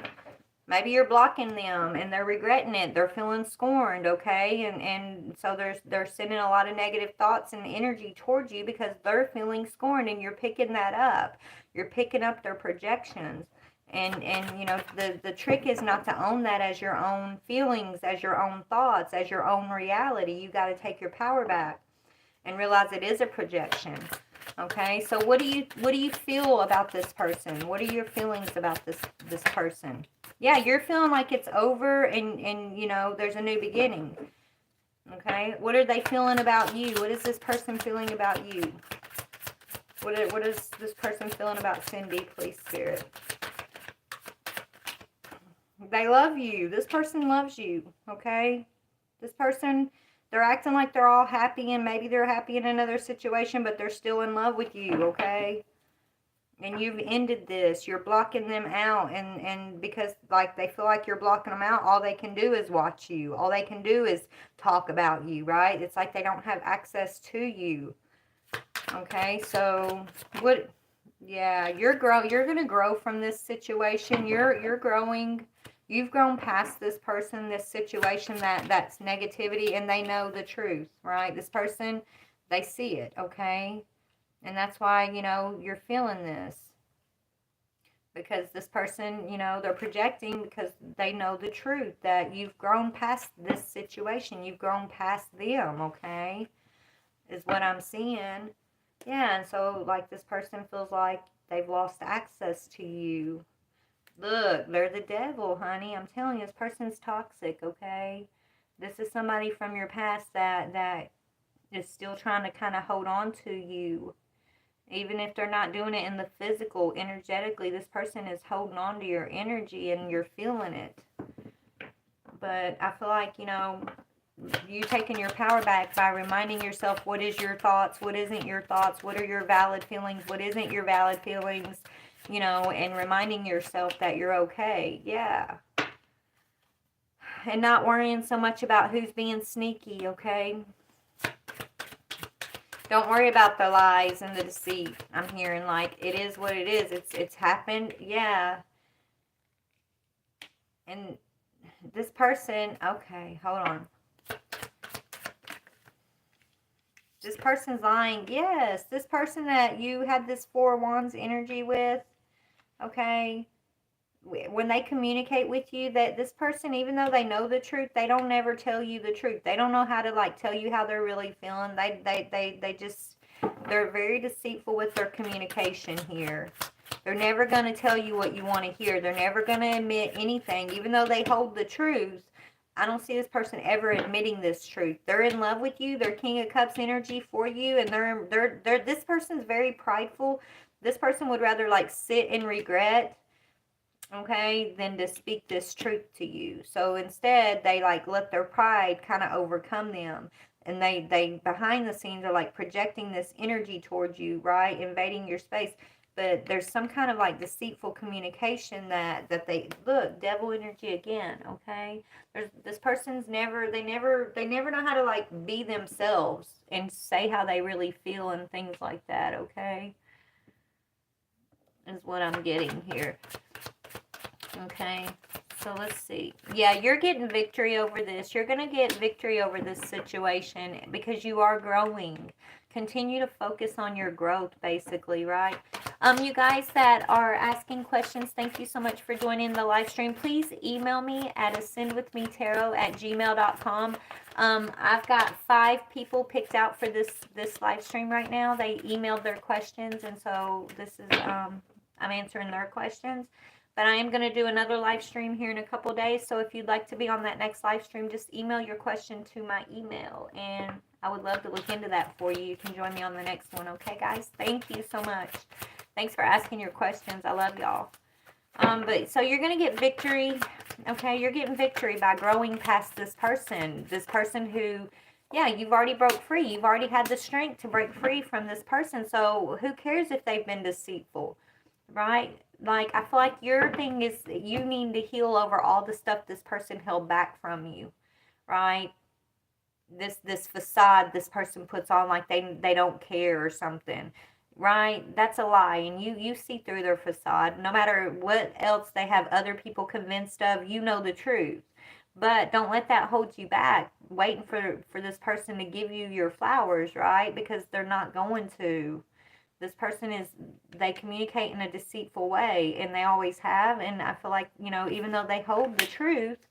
Maybe you're blocking them and they're regretting it. They're feeling scorned, okay? And so they're sending a lot of negative thoughts and energy towards you because they're feeling scorned, and you're picking that up. You're picking up their projections. And the trick is not to own that as your own feelings, as your own thoughts, as your own reality. You got to take your power back and realize it is a projection. Okay? So what do you feel about this person? What are your feelings about this person? Yeah, you're feeling like it's over, and there's a new beginning. Okay? What are they feeling about you? What is this person feeling about you? What is this person feeling about Cindy, please, Spirit? They love you. This person loves you, okay? This person, they're acting like they're all happy, and maybe they're happy in another situation, but they're still in love with you, okay? And you've ended this. You're blocking them out, and because, like, they feel like you're blocking them out, all they can do is watch you. All they can do is talk about you, right? It's like they don't have access to you. Okay, so what? Yeah, you're going to grow from this situation. You're growing. You've grown past this person, this situation that's negativity, and they know the truth, right? This person, they see it, okay? And that's why, you're feeling this. Because this person, they're projecting because they know the truth, that you've grown past this situation. You've grown past them, okay? Is what I'm seeing. Yeah, and so, like, this person feels like they've lost access to you. Look, they're the devil, honey. I'm telling you, this person's toxic, okay? This is somebody from your past that is still trying to kind of hold on to you. Even if they're not doing it in the physical, energetically, this person is holding on to your energy, and you're feeling it. But I feel like, you taking your power back by reminding yourself what is your thoughts, what isn't your thoughts, what are your valid feelings, what isn't your valid feelings, and reminding yourself that you're okay. Yeah. And not worrying so much about who's being sneaky, okay? Don't worry about the lies and the deceit. I'm hearing like it is what it is. It's happened. Yeah. And this person, okay, hold on. This person's lying. Yes, this person that you had this Four of Wands energy with, okay, when they communicate with you, that this person, even though they know the truth, they don't ever tell you the truth. They don't know how to like tell you how they're really feeling. They just, they're very deceitful with their communication here. They're never going to tell you what you want to hear. They're never going to admit anything, even though they hold the truth. I don't see this person ever admitting this truth. They're in love with you. They're King of Cups energy for you, and they're this person's very prideful. This person would rather like sit in regret, okay, than to speak this truth to you. So instead, they like let their pride kind of overcome them. And they behind the scenes are like projecting this energy towards you, right? Invading your space. But there's some kind of like deceitful communication that they look, devil energy again, okay? There's this person's never they never know how to like be themselves and say how they really feel and things like that, okay? Is what I'm getting here. Okay, so let's see. Yeah, you're getting victory over this. You're going to get victory over this situation because you are growing. Continue to focus on your growth, basically, right? You guys that are asking questions, thank you so much for joining the live stream. Please email me at ascendwithmetarot@gmail.com. I've got 5 people picked out for this live stream right now. They emailed their questions, and so this is I'm answering their questions. But I am going to do another live stream here in a couple days. So if you'd like to be on that next live stream, just email your question to my email. And I would love to look into that for you. You can join me on the next one. Okay, guys? Thank you so much. Thanks for asking your questions. I love y'all. But so you're going to get victory. Okay, you're getting victory by growing past this person. This person who, yeah, you've already broke free. You've already had the strength to break free from this person. So who cares if they've been deceitful, right? Like, I feel like your thing is you need to heal over all the stuff this person held back from you, right? This facade this person puts on like they don't care or something, right? That's a lie, and you see through their facade. No matter what else they have other people convinced of, you know the truth. But don't let that hold you back, waiting for this person to give you your flowers, right? Because they're not going to. This person they communicate in a deceitful way, and they always have. And I feel like, even though they hold the truth,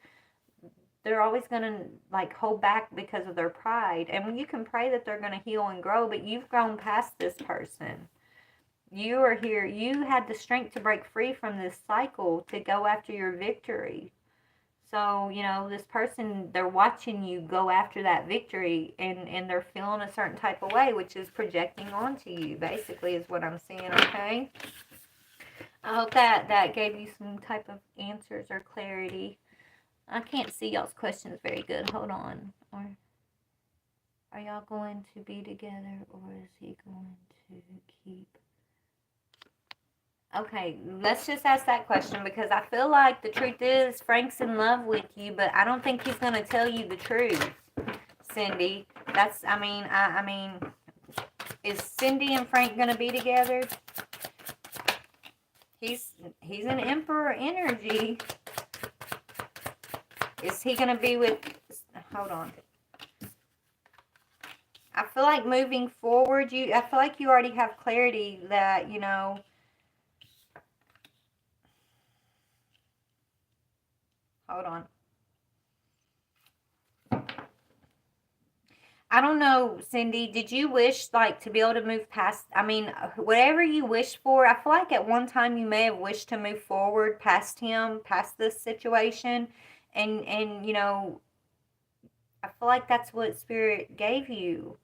they're always going to like hold back because of their pride. And you can pray that they're going to heal and grow, but you've grown past this person. You are here. You had the strength to break free from this cycle to go after your victory. So, this person, they're watching you go after that victory, and they're feeling a certain type of way, which is projecting onto you, basically, is what I'm seeing, okay? I hope that gave you some type of answers or clarity. I can't see y'all's questions very good. Hold on. Or are y'all going to be together, or is he going to keep... Okay, let's just ask that question, because I feel like the truth is Frank's in love with you, but I don't think he's going to tell you the truth, Cindy. I mean, is Cindy and Frank going to be together? He's an Emperor energy. Is he going to be with... Hold on. I feel like moving forward, I feel like you already have clarity that, Hold on. I don't know, Cindy. Did you wish like to be able to move past? I mean, whatever you wish for. I feel like at one time you may have wished to move forward past him, past this situation, and I feel like that's what Spirit gave you.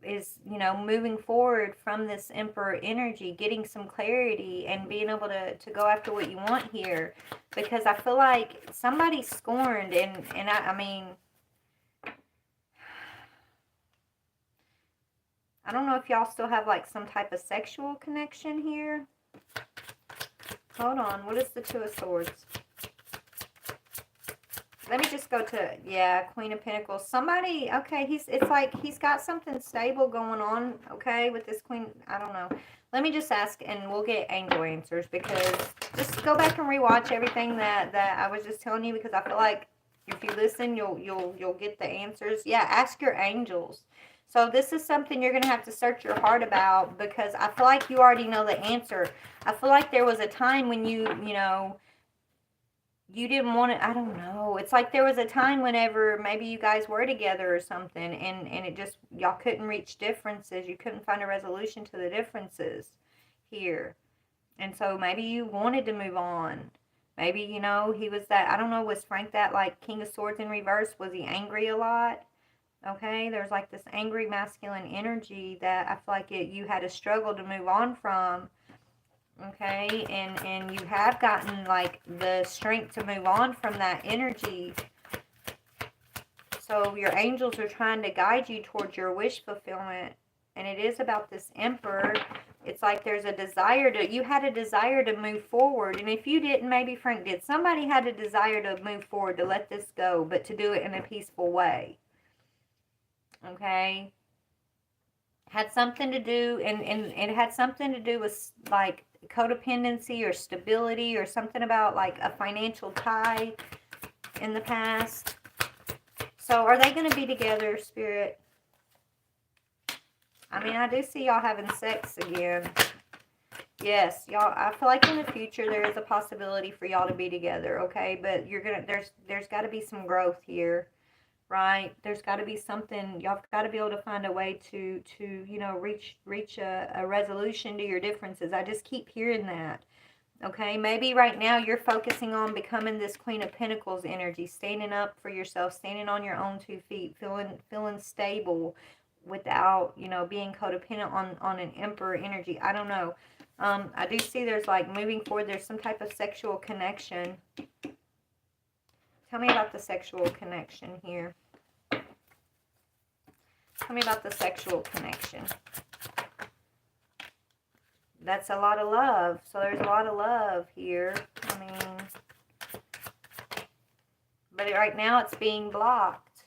Is moving forward from this Emperor energy, getting some clarity and being able to go after what you want here, because I feel like somebody's scorned, and I mean, I don't know if y'all still have like some type of sexual connection here. Hold on, what is the Two of Swords? Let me just go to, yeah, Queen of Pentacles. Somebody, okay, it's like he's got something stable going on, okay, with this Queen. I don't know. Let me just ask, and we'll get angel answers, because just go back and rewatch everything that I was just telling you, because I feel like if you listen, you'll get the answers. Yeah, ask your angels. So this is something you're going to have to search your heart about, because I feel like you already know the answer. I feel like there was a time when you know, you didn't want it. I don't know. It's like there was a time whenever maybe you guys were together or something, and it just, y'all couldn't reach differences. You couldn't find a resolution to the differences here. And so maybe you wanted to move on. Maybe, you know, he was that, I don't know, was Frank that like King of Swords in reverse? Was he angry a lot? Okay, there's like this angry masculine energy that I feel like you had a struggle to move on from. Okay, and you have gotten like the strength to move on from that energy. So your angels are trying to guide you towards your wish fulfillment, and it is about this Emperor. It's like there's a desire to, you had a desire to move forward, and if you didn't, maybe Frank did. Somebody had a desire to move forward, to let this go, but to do it in a peaceful way. Okay, had something to do, and it had something to do with like codependency or stability, or something about like a financial tie in the past. So are they going to be together, Spirit? I mean, I do see y'all having sex again. Yes, y'all, I feel like in the future there is a possibility for y'all to be together, okay? But you're going to, there's got to be some growth here. Right, there's got to be something. Y'all got to be able to find a way to you know, reach a resolution to your differences. I just keep hearing that. Okay, maybe right now you're focusing on becoming this Queen of Pentacles energy, standing up for yourself, standing on your own 2 feet, feeling stable, without, you know, being codependent on an Emperor energy. I don't know. I do see there's like moving forward. There's some type of sexual connection. Tell me about the sexual connection here. Tell me about the sexual connection. That's a lot of love. So there's a lot of love here. I mean, but right now it's being blocked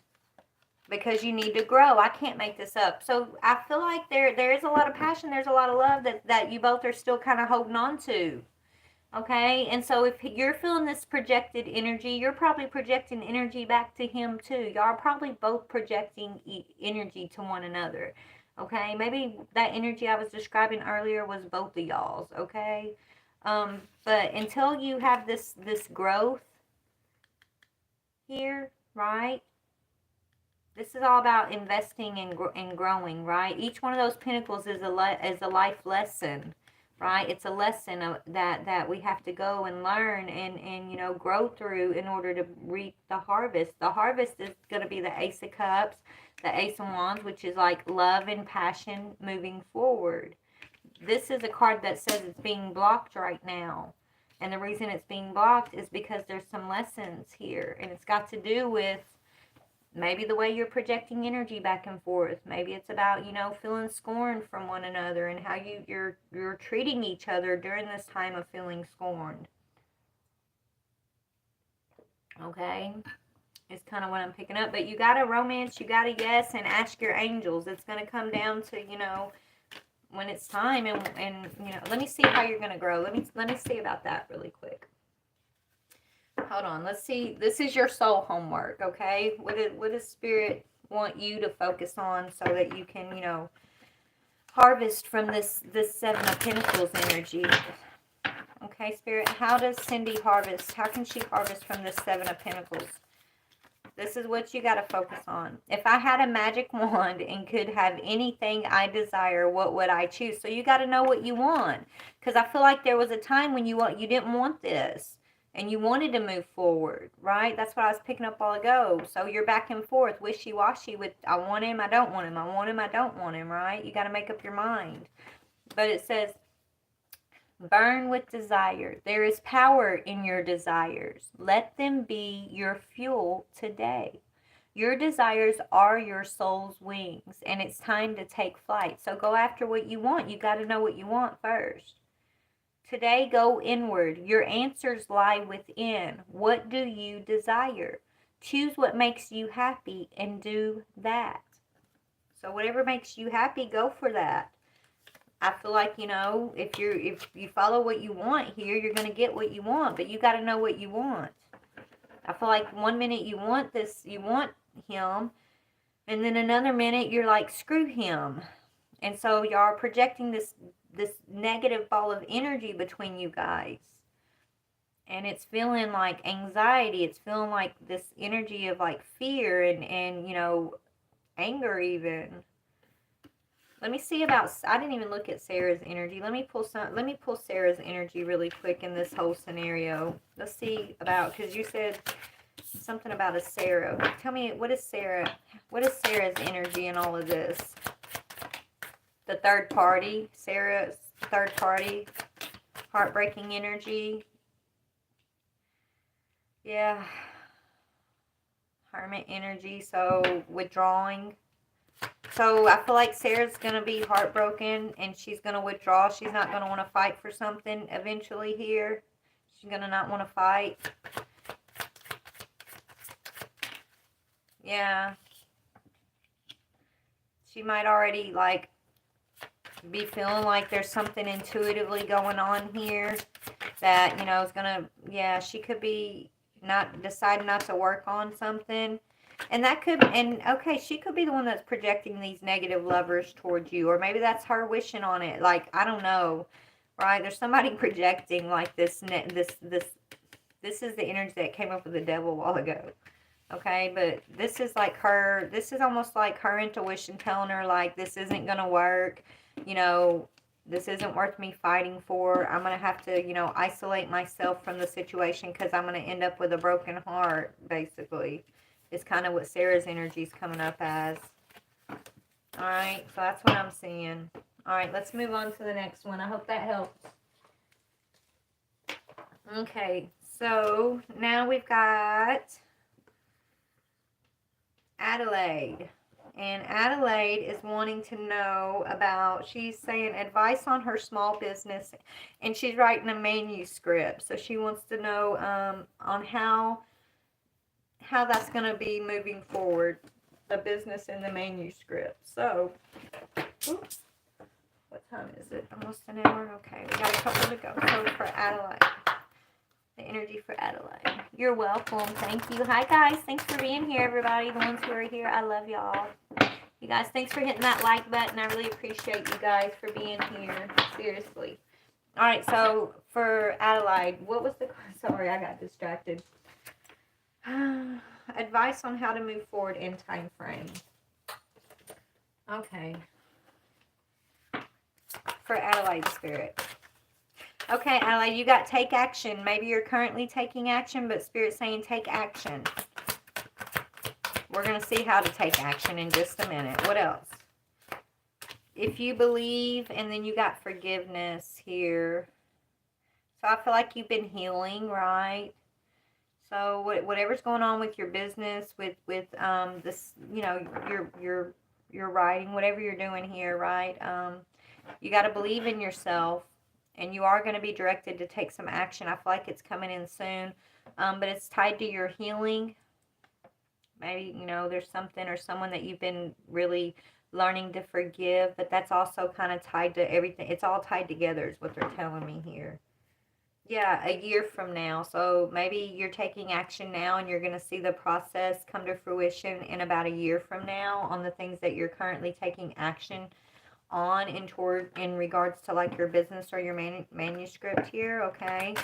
because you need to grow. I can't make this up. So I feel like there is a lot of passion. There's a lot of love that you both are still kind of holding on to. Okay, and so if you're feeling this projected energy, you're probably projecting energy back to him too. Y'all are probably both projecting energy to one another. Okay, maybe that energy I was describing earlier was both of y'all's. Okay, but until you have this growth here, right? This is all about investing and growing, right? Each one of those pentacles is a life lesson. Right, it's a lesson that we have to go and learn and you know, grow through in order to reap the harvest. The harvest is going to be the Ace of Cups, the Ace of Wands, which is like love and passion moving forward. This is a card that says it's being blocked right now, and the reason it's being blocked is because there's some lessons here, and it's got to do with maybe the way you're projecting energy back and forth. Maybe it's about, you know, feeling scorned from one another, and how you're treating each other during this time of feeling scorned. Okay, it's kind of what I'm picking up. But you got to romance, you got to yes, and ask your angels. It's going to come down to, you know, when it's time, and you know, let me see how you're going to grow. Let me see about that really quick. Hold on, let's see. This is your soul homework, okay? What does Spirit want you to focus on so that you can, you know, harvest from this Seven of Pentacles energy? Okay, Spirit, how does Cindy harvest? How can she harvest from this Seven of Pentacles? This is what you got to focus on. If I had a magic wand and could have anything I desire, what would I choose? So you got to know what you want, because I feel like there was a time when you didn't want this. And you wanted to move forward, right? That's what I was picking up all ago. So you're back and forth, wishy-washy with, I want him, I don't want him. I want him, I don't want him, right? You got to make up your mind. But it says, burn with desire. There is power in your desires. Let them be your fuel today. Your desires are your soul's wings, and it's time to take flight. So go after what you want. You got to know what you want first. Today, go inward. Your answers lie within. What do you desire? choose what makes you happy and do that. So whatever makes you happy, go for that. I feel like, you know, if you follow what you want here, you're going to get what you want, but you got to know what you want. I feel like one minute you want this, you want him, and then another minute you're like, screw him. And so y'all are projecting this negative ball of energy between you guys. And it's feeling like anxiety. It's feeling like this energy of like fear and you know, anger even. Let me see about, I didn't even look at Sarah's energy. Let me pull Sarah's energy really quick in this whole scenario. Let's see about, because you said something about a Sarah. Tell me, what is Sarah's energy in all of this? The third party, Sarah's third party, heartbreaking energy. Yeah. Hermit energy, so withdrawing. So I feel like Sarah's going to be heartbroken and she's going to withdraw. She's not going to want to fight for something eventually here. She's going to not want to fight. Yeah. She might already like be feeling like there's something intuitively going on here that, you know, is going to, yeah, she could be deciding not to work on something. And that could, and okay, she could be the one that's projecting these negative lovers towards you, or maybe that's her wishing on it. Like, I don't know, right? There's somebody projecting like this is the energy that came up with the devil a while ago. Okay, but this is like her, this is almost like her intuition telling her like, this isn't going to work, you know, this isn't worth me fighting for. I'm going to have to, you know, isolate myself from the situation because I'm going to end up with a broken heart, basically. Is kind of what Sarah's energy is coming up as. Alright, so that's what I'm seeing. Alright, let's move on to the next one. I hope that helps. Okay, so now we've got Adelaide. And Adelaide is wanting to know about, she's saying advice on her small business. And she's writing a manuscript. So she wants to know on how that's going to be moving forward, the business and the manuscript. So, oops, what time is it? Almost an hour? Okay, we got a couple to go. So for Adelaide, the energy for Adelaide. You're welcome. Thank you. Hi, guys. Thanks for being here, everybody. The ones who are here, I love y'all. You guys, thanks for hitting that like button. I really appreciate you guys for being here. Seriously. All right, so for Adelaide, what was the... Sorry, I got distracted. Advice on how to move forward in time frame. Okay. For Adelaide Spirit. Okay, Adelaide, you got take action. Maybe you're currently taking action, but Spirit's saying take action. We're going to see how to take action in just a minute. What else? If you believe, and then you got forgiveness here. So I feel like you've been healing, right? So whatever's going on with your business, with this, you know, your writing, whatever you're doing here, right? You got to believe in yourself, and you are going to be directed to take some action. I feel like it's coming in soon, but it's tied to your healing. Maybe, you know, there's something or someone that you've been really learning to forgive, but that's also kind of tied to everything. It's all tied together is what they're telling me here. Yeah, a year from now. So maybe you're taking action now and you're going to see the process come to fruition in about a year from now on the things that you're currently taking action on in regards to like your business or your manuscript here, okay?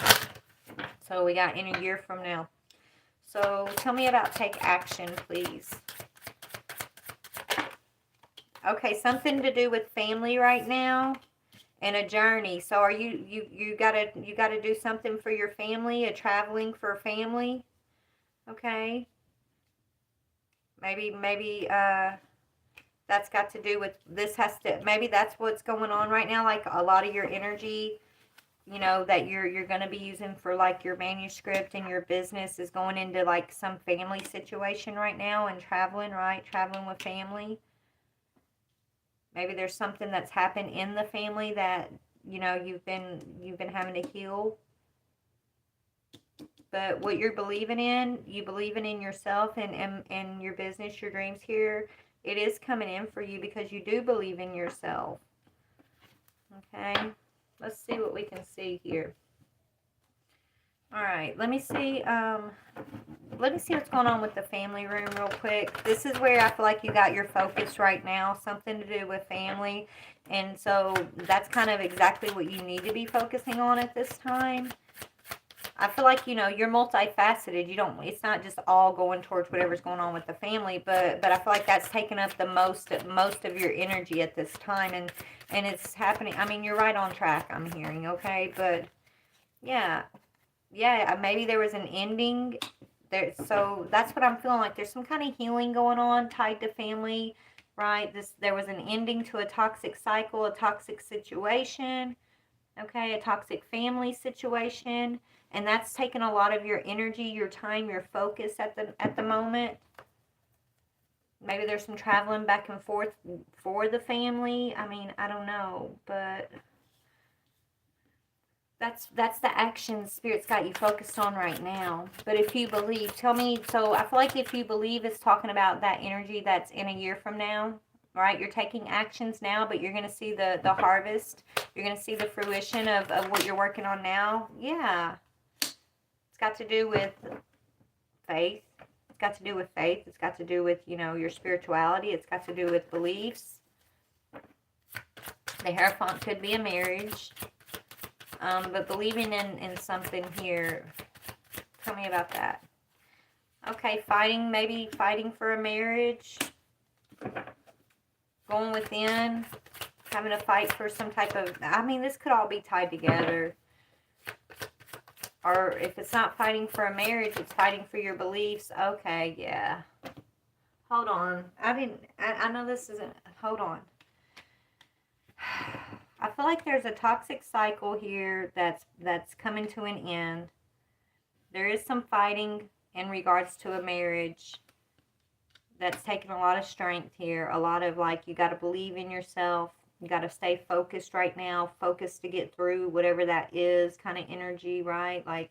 So we got in a year from now. So tell me about take action, please. Okay, something to do with family right now. And a journey. So are you gotta do something for your family, a traveling for family. Okay. Maybe that's got to do with this maybe that's what's going on right now, like a lot of your energy, you know, that you're gonna be using for like your manuscript and your business is going into like some family situation right now and traveling, right? Traveling with family. Maybe there's something that's happened in the family that, you know, you've been having to heal. But what you're believing in, you believing in yourself and your business, your dreams here, it is coming in for you because you do believe in yourself. Okay? Let's see what we can see here. All right, let me see what's going on with the family room real quick. This is where I feel like you got your focus right now, something to do with family. And so that's kind of exactly what you need to be focusing on at this time. I feel like, you're multifaceted. It's not just all going towards whatever's going on with the family, but I feel like that's taking up the most of your energy at this time, and it's happening. I mean, you're right on track, I'm hearing, okay? But yeah. Yeah, maybe there was an ending there, so that's what I'm feeling like. There's some kind of healing going on tied to family, right? There was an ending to a toxic cycle, a toxic situation, okay, a toxic family situation, and that's taken a lot of your energy, your time, your focus at the moment. Maybe there's some traveling back and forth for the family. I mean, I don't know, but that's the action Spirit's got you focused on right now. But if you believe, tell me. So I feel like if you believe, it's talking about that energy that's in a year from now, right? You're taking actions now, but you're going to see the harvest. You're going to see the fruition of what you're working on now. Yeah. It's got to do with faith. It's got to do with faith. It's got to do with, your spirituality. It's got to do with beliefs. The Hierophant could be a marriage. But believing in something here. Tell me about that. Okay, maybe fighting for a marriage. Going within. Having to fight for some type of, I mean, this could all be tied together. Or if it's not fighting for a marriage, it's fighting for your beliefs. Okay, yeah. Hold on. I know this isn't, hold on. I feel like there's a toxic cycle here that's coming to an end. There is some fighting in regards to a marriage that's taking a lot of strength here. A lot of, like, you got to believe in yourself. You got to stay focused right now. Focused to get through whatever that is, kind of energy, right? Like,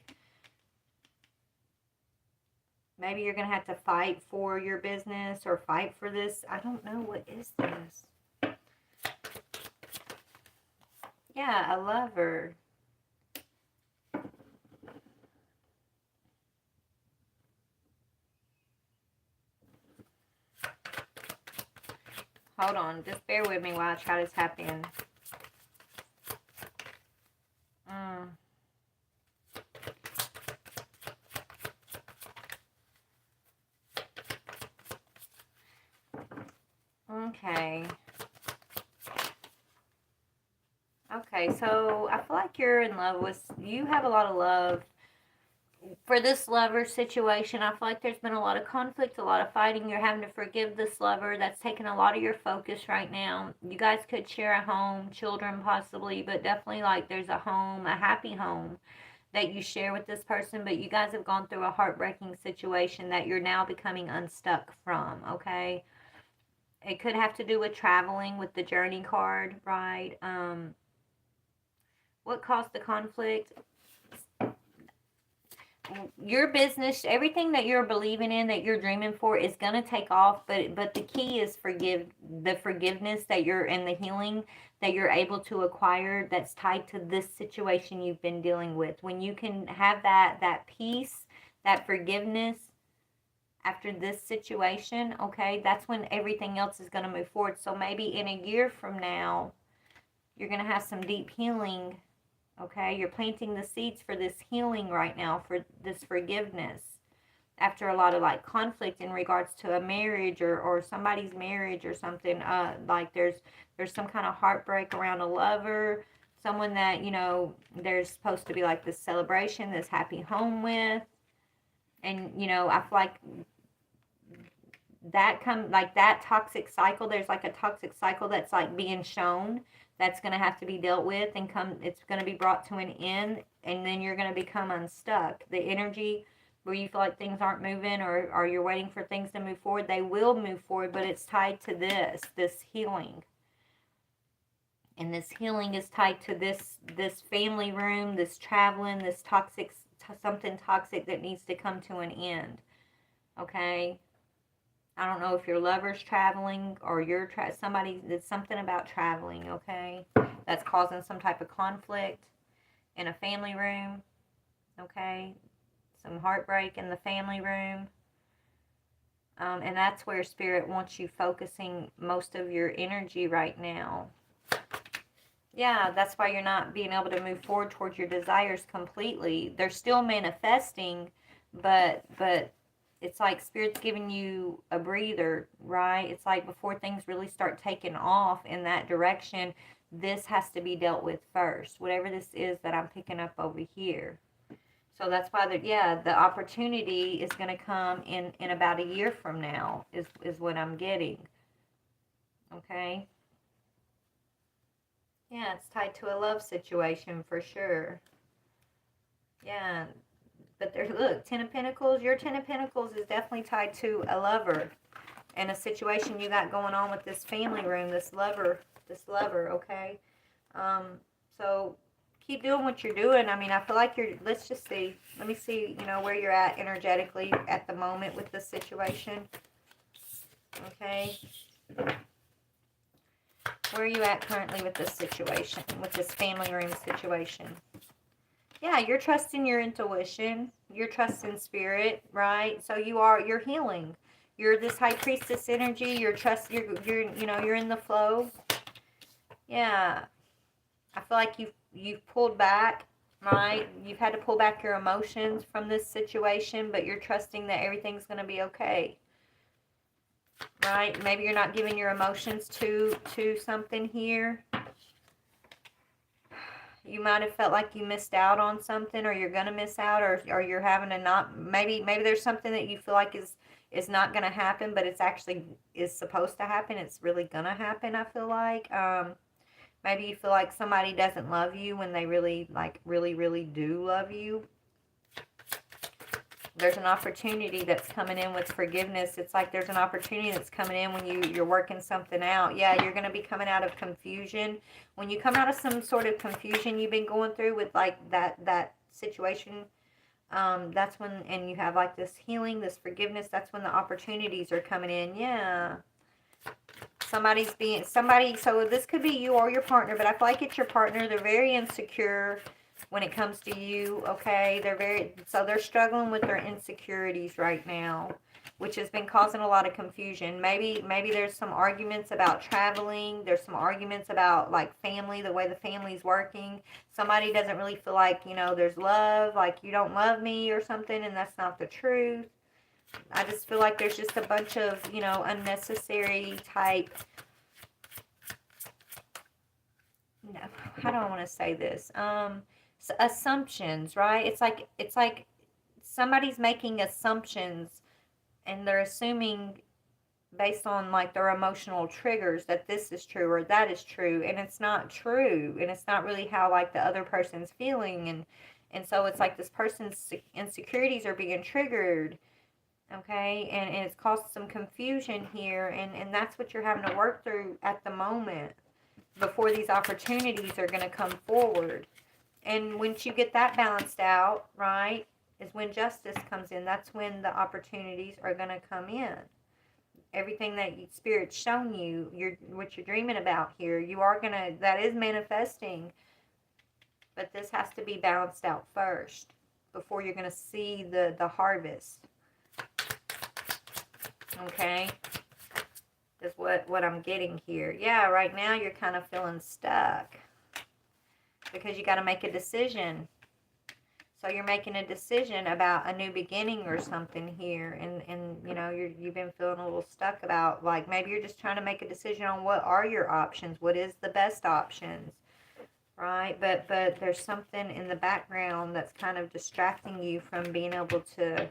maybe you're going to have to fight for your business or fight for this. I don't know. What is this? Yeah, a lover. Hold on. Just bear with me while I try to tap in. Okay. Okay, so I feel like you're in love with, you have a lot of love. For this lover situation, I feel like there's been a lot of conflict, a lot of fighting. You're having to forgive this lover. That's taking a lot of your focus right now. You guys could share a home, children possibly, but definitely, like, there's a home, a happy home that you share with this person, but you guys have gone through a heartbreaking situation that you're now becoming unstuck from, okay? It could have to do with traveling with the journey card, right? What caused the conflict? Your business, everything that you're believing in, that you're dreaming for, is going to take off, but the key is the forgiveness that you're, and the healing that you're able to acquire that's tied to this situation you've been dealing with. When you can have that peace, that forgiveness after this situation, okay, that's when everything else is going to move forward. So maybe in a year from now, you're going to have some deep healing. Okay, you're planting the seeds for this healing right now, for this forgiveness after a lot of, like, conflict in regards to a marriage or somebody's marriage or something. Like, there's some kind of heartbreak around a lover, someone that, there's supposed to be, like, this celebration, this happy home with. And, I feel like that toxic cycle, there's like a toxic cycle that's, like, being shown, that's going to have to be dealt with, and it's going to be brought to an end, and then you're going to become unstuck. The energy where you feel like things aren't moving, or you're waiting for things to move forward, they will move forward, but it's tied to this healing. And this healing is tied to this family room, this traveling, this toxic, something toxic that needs to come to an end. Okay? I don't know if your lover's traveling or you're somebody, that's something about traveling, okay? That's causing some type of conflict in a family room, okay? Some heartbreak in the family room. And that's where Spirit wants you focusing most of your energy right now. Yeah, that's why you're not being able to move forward towards your desires completely. They're still manifesting, but it's like Spirit's giving you a breather, right? It's like before things really start taking off in that direction, this has to be dealt with first. Whatever this is that I'm picking up over here. So that's why the opportunity is going to come in about a year from now is what I'm getting. Okay? Yeah, it's tied to a love situation for sure. Yeah, but there's, look, Ten of Pentacles, your Ten of Pentacles is definitely tied to a lover and a situation you got going on with this family room, this lover, okay? So keep doing what you're doing. I mean, I feel like let's just see. Let me see, where you're at energetically at the moment with this situation. Okay? Where are you at currently with this situation, with this family room situation? Yeah, you're trusting your intuition. You're trusting Spirit, right? So you're healing. You're this High Priestess energy. You're in the flow. Yeah. I feel like you've pulled back, right? You've had to pull back your emotions from this situation, but you're trusting that everything's going to be okay. Right? Maybe you're not giving your emotions to something here. You might have felt like you missed out on something, or you're going to miss out, or you're having to not, maybe there's something that you feel like is not going to happen, but it's actually is supposed to happen. It's really going to happen, I feel like. Maybe you feel like somebody doesn't love you when they really, really do love you. There's an opportunity that's coming in with forgiveness. It's like there's an opportunity that's coming in when you're working something out. Yeah, you're going to be coming out of confusion. When you come out of some sort of confusion you've been going through with like that situation, that's when, and you have like this healing, this forgiveness, that's when the opportunities are coming in. Yeah. Somebody, so this could be you or your partner, but I feel like it's your partner. They're very insecure when it comes to you, okay? They're struggling with their insecurities right now, which has been causing a lot of confusion. Maybe there's some arguments about traveling. There's some arguments about, like, family, the way the family's working. Somebody doesn't really feel like, there's love, like you don't love me or something, and that's not the truth. I just feel like there's just a bunch of, unnecessary type, how do I want to say this? Assumptions, right? It's like somebody's making assumptions, and they're assuming based on like their emotional triggers that this is true or that is true, and it's not true, and it's not really how like the other person's feeling, and so it's like this person's insecurities are being triggered. Okay, and it's caused some confusion here, and that's what you're having to work through at the moment before these opportunities are going to come forward. And once you get that balanced out, right, is when justice comes in. That's when the opportunities are going to come in. Everything that Spirit's shown you, what you're dreaming about here, that is manifesting. But this has to be balanced out first before you're going to see the harvest. Okay, is what I'm getting here. Yeah, right now you're kind of feeling stuck because you got to make a decision. So you're making a decision about a new beginning or something here, and you've been feeling a little stuck about, like, maybe you're just trying to make a decision on what are your options, what is the best options, right? But there's something in the background that's kind of distracting you from being able to,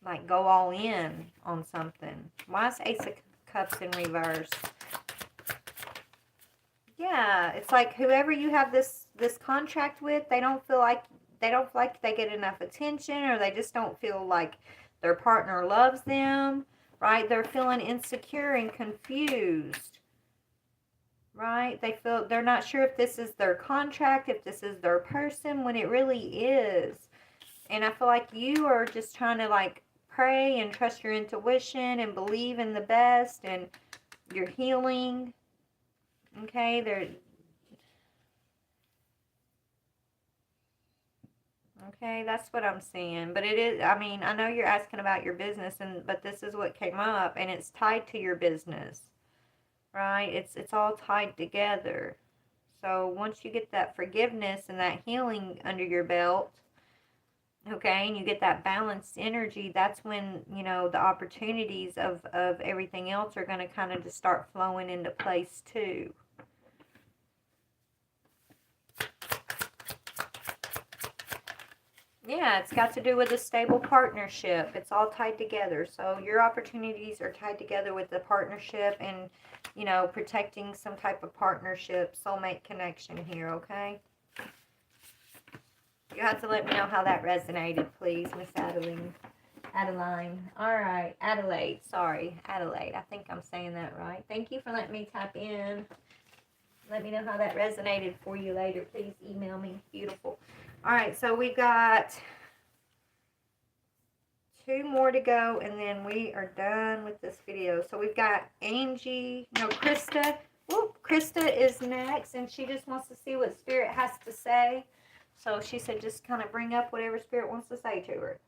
like, go all in on something. Why is Ace of Cups in reverse? Yeah, it's like whoever you have this contract with, they don't feel like they get enough attention, or they just don't feel like their partner loves them, right? They're feeling insecure and confused, right? They're not sure if this is their contract, if this is their person, when it really is. And I feel like you are just trying to like pray and trust your intuition and believe in the best and your healing. Okay, okay, that's what I'm seeing. But it is, I mean, I know you're asking about your business, but this is what came up, and it's tied to your business, right? It's all tied together. So once you get that forgiveness and that healing under your belt, okay, and you get that balanced energy, that's when, you know, the opportunities of everything else are going to kind of just start flowing into place too. Yeah, it's got to do with a stable partnership. It's all tied together. So your opportunities are tied together with the partnership and, you know, protecting some type of partnership, soulmate connection here, okay? You have to let me know how that resonated, please, Miss Adeline. Adeline. All right. Adelaide. Sorry. Adelaide. I think I'm saying that right. Thank you for letting me tap in. Let me know how that resonated for you later. Please email me. Beautiful. All right. So we've got 2 more to go, and then we are done with this video. So we've got Krista. Whoop, Krista is next, and she just wants to see what Spirit has to say. So she said just kind of bring up whatever Spirit wants to say to her.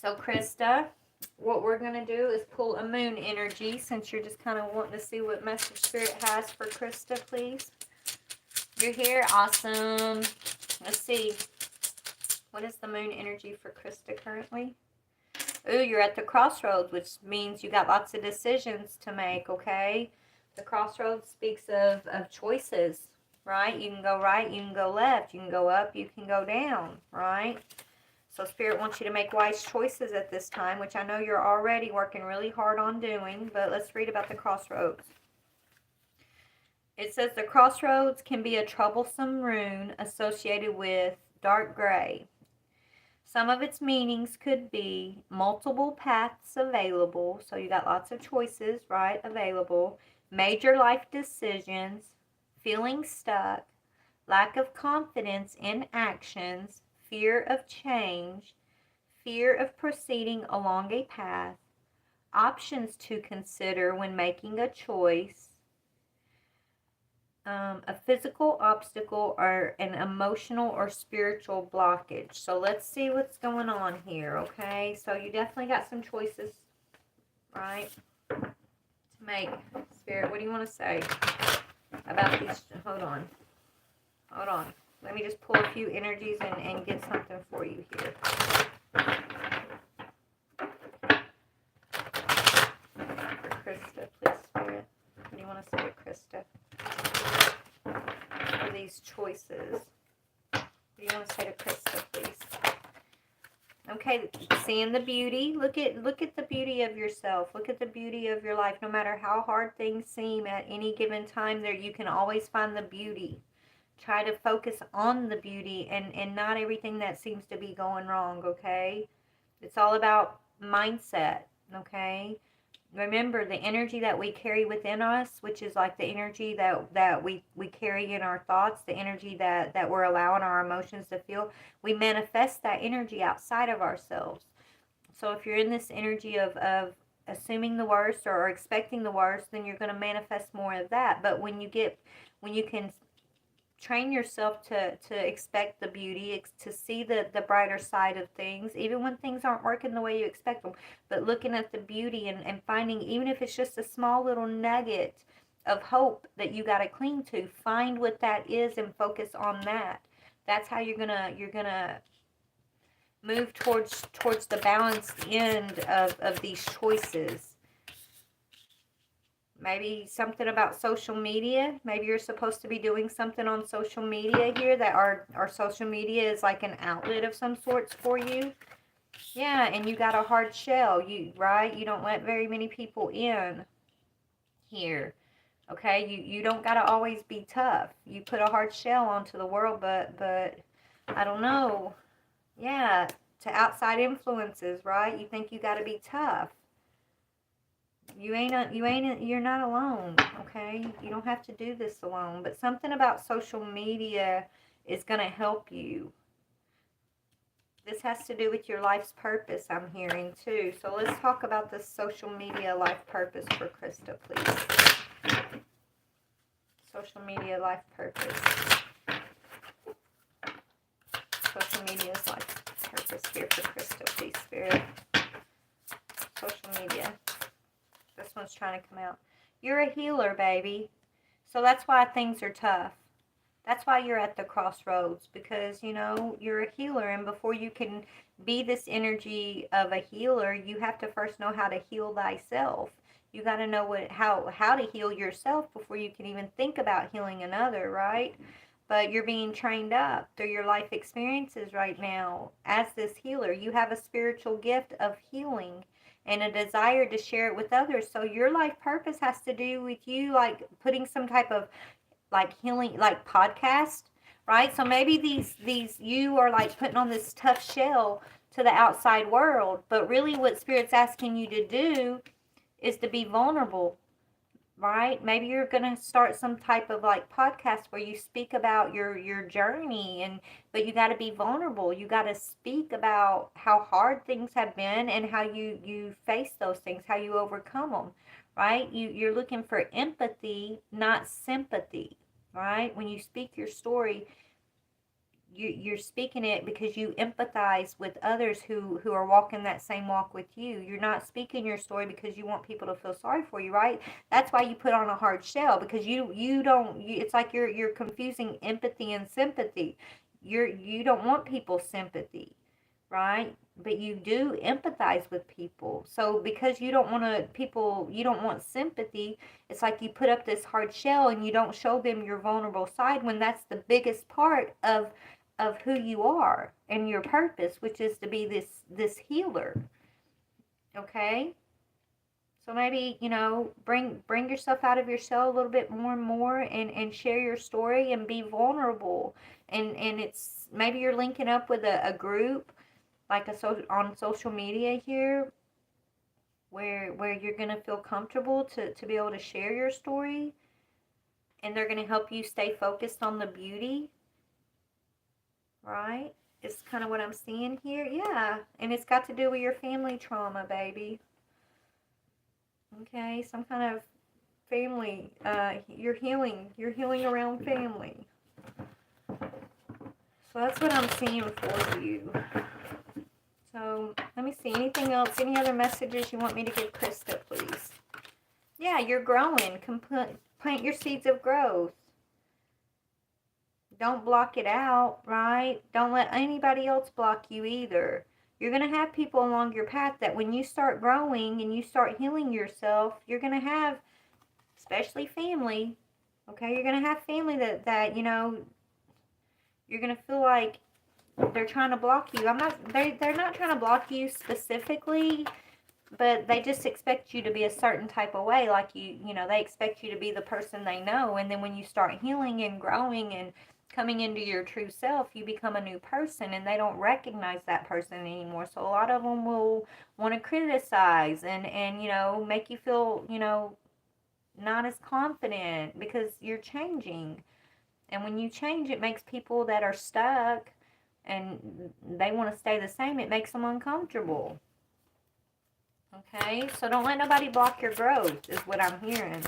So Krista, what we're going to do is pull a moon energy, since you're just kind of wanting to see what message Spirit has for Krista, please. You're here. Awesome. Let's see. What is the moon energy for Krista currently? Ooh, you're at the crossroads, which means you got lots of decisions to make, okay? The crossroads speaks of choices, right? You can go right, you can go left, you can go up, you can go down, right? So Spirit wants you to make wise choices at this time, which I know you're already working really hard on doing, but let's read about the crossroads. It says the crossroads can be a troublesome rune associated with dark gray. Some of its meanings could be multiple paths available, so you got lots of choices, right, available, major life decisions, feeling stuck, lack of confidence in actions, fear of change, fear of proceeding along a path, options to consider when making a choice, a physical obstacle, or an emotional or spiritual blockage. So let's see what's going on here, okay? So you definitely got some choices, right, to make. Spirit, what do you want to say about these? Hold on. Let me just pull a few energies and get something for you here. For Krista, please, Spirit. What do you want to say to Krista? For these choices. What do you want to say to Krista, please? Okay, seeing the beauty. Look at the beauty of yourself. Look at the beauty of your life. No matter how hard things seem at any given time, there you can always find the beauty. Try to focus on the beauty and not everything that seems to be going wrong, okay? It's all about mindset, okay? Remember, the energy that we carry within us, which is like the energy that we carry in our thoughts, the energy that we're allowing our emotions to feel, we manifest that energy outside of ourselves. So if you're in this energy of assuming the worst or expecting the worst, then you're going to manifest more of that. But when you can train yourself to expect the beauty, to see the brighter side of things, even when things aren't working the way you expect them, but looking at the beauty and finding, even if it's just a small little nugget of hope that you got to cling to, find what that is and focus on that. That's how you're gonna move towards the balanced end of these choices. Maybe something about social media. Maybe you're supposed to be doing something on social media here, that our social media is like an outlet of some sorts for you. Yeah, and you got a hard shell, right? You don't let very many people in here. Okay, you don't got to always be tough. You put a hard shell onto the world, but I don't know. Yeah, to outside influences, right? You think you got to be tough. You're not alone, okay? You don't have to do this alone, but something about social media is going to help you. This has to do with your life's purpose, I'm hearing too. So let's talk about the social media life purpose for Krista, please. Social media life purpose. Social media's life purpose here for Krista, please, Spirit. Social media. This one's trying to come out. You're a healer, baby. So that's why things are tough. That's why you're at the crossroads, because, you know, you're a healer, and before you can be this energy of a healer, you have to first know how to heal thyself. You got to know how to heal yourself before you can even think about healing another, right? But you're being trained up through your life experiences right now as this healer. You have a spiritual gift of healing and a desire to share it with others. So your life purpose has to do with you, like, putting some type of like healing, like podcast, right? So maybe these you are like putting on this tough shell to the outside world, but really what Spirit's asking you to do is to be vulnerable, right? Maybe you're gonna start some type of like podcast where you speak about your journey, and but you got to be vulnerable. You got to speak about how hard things have been and how you face those things, how you overcome them, right? You're looking for empathy, not sympathy, right? When you speak your story, you're speaking it because you empathize with others who are walking that same walk with you. You're not speaking your story because you want people to feel sorry for you, right? That's why you put on a hard shell, because it's like you're confusing empathy and sympathy. You don't want people's sympathy, right? But you do empathize with people. So because you don't want sympathy, it's like you put up this hard shell and you don't show them your vulnerable side, when that's the biggest part of who you are and your purpose, which is to be this healer. Okay? So maybe, you know, bring yourself out of your shell a little bit more and more, and share your story and be vulnerable. And it's maybe you're linking up with a group like on social media here, where you're going to feel comfortable to be able to share your story, and they're going to help you stay focused on the beauty, right? It's kind of what I'm seeing here. Yeah, and it's got to do with your family trauma, baby. Okay, some kind of family, you're healing around family. So that's what I'm seeing for you. So let me see, anything else, any other messages you want me to give Krista, please? Yeah, you're growing. Plant your seeds of growth. Don't block it out, right? Don't let anybody else block you either. You're going to have people along your path that when you start growing and you start healing yourself, you're going to have, especially family, okay? You're going to have family that you know, you're going to feel like they're trying to block you. They're not trying to block you specifically, but they just expect you to be a certain type of way. Like you know, they expect you to be the person they know. And then when you start healing and growing and coming into your true self, you become a new person, and they don't recognize that person anymore. So a lot of them will want to criticize and you know, make you feel, you know, not as confident because you're changing. And when you change, it makes people that are stuck and they want to stay the same, it makes them uncomfortable. Okay, so don't let nobody block your growth, is what I'm hearing.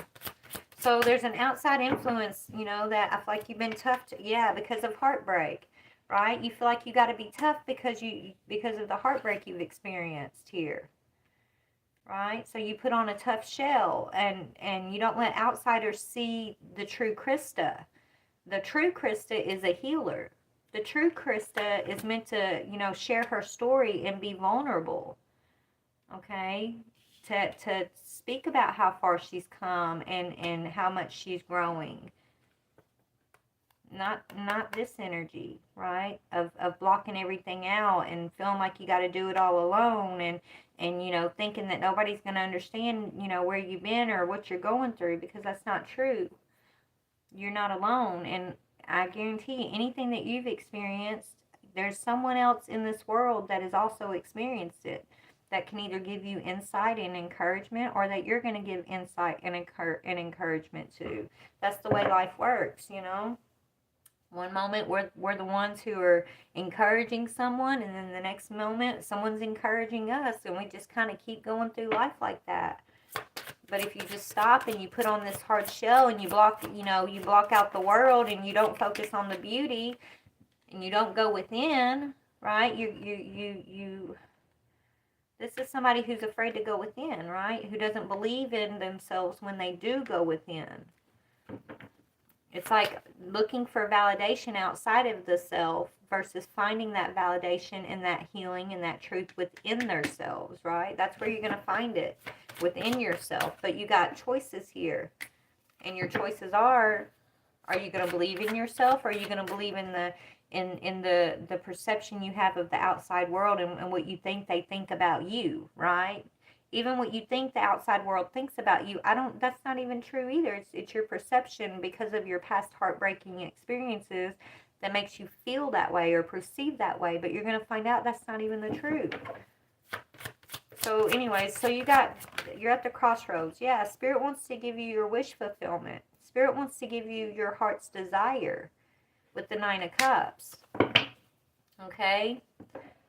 So there's an outside influence, you know, that I feel like you've been tough to, yeah, because of heartbreak, right? You feel like you got to be tough because of the heartbreak you've experienced here, right? So you put on a tough shell, and you don't let outsiders see the true Krista. The true Krista is a healer. The true Krista is meant to, you know, share her story and be vulnerable, okay? To speak about how far she's come and how much she's growing. Not this energy, right? Of blocking everything out and feeling like you got to do it all alone, and you know, thinking that nobody's going to understand, you know, where you've been or what you're going through, because that's not true. You're not alone, and I guarantee you, anything that you've experienced, There's someone else in this world that has also experienced it, that can either give you insight and encouragement, or that you're going to give insight and encouragement to. That's the way life works, you know. One moment we're the ones who are encouraging someone, and then the next moment someone's encouraging us, and we just kind of keep going through life like that. But if you just stop and you put on this hard shell and you block, you block out the world, and you don't focus on the beauty, and you don't go within, right? This is somebody who's afraid to go within, right? Who doesn't believe in themselves when they do go within. It's like looking for validation outside of the self versus finding that validation and that healing and that truth within themselves, right? That's where you're going to find it, within yourself. But you got choices here. And your choices are you going to believe in yourself, or are you going to believe in the perception you have of the outside world, and what you think they think about you, right? Even what you think the outside world thinks about you, that's not even true either. It's your perception because of your past heartbreaking experiences that makes you feel that way or perceive that way, but you're going to find out that's not even the truth. So anyways, so you're at the crossroads. Yeah, Spirit wants to give you your wish fulfillment. Spirit wants to give you your heart's desire with the Nine of Cups. Okay?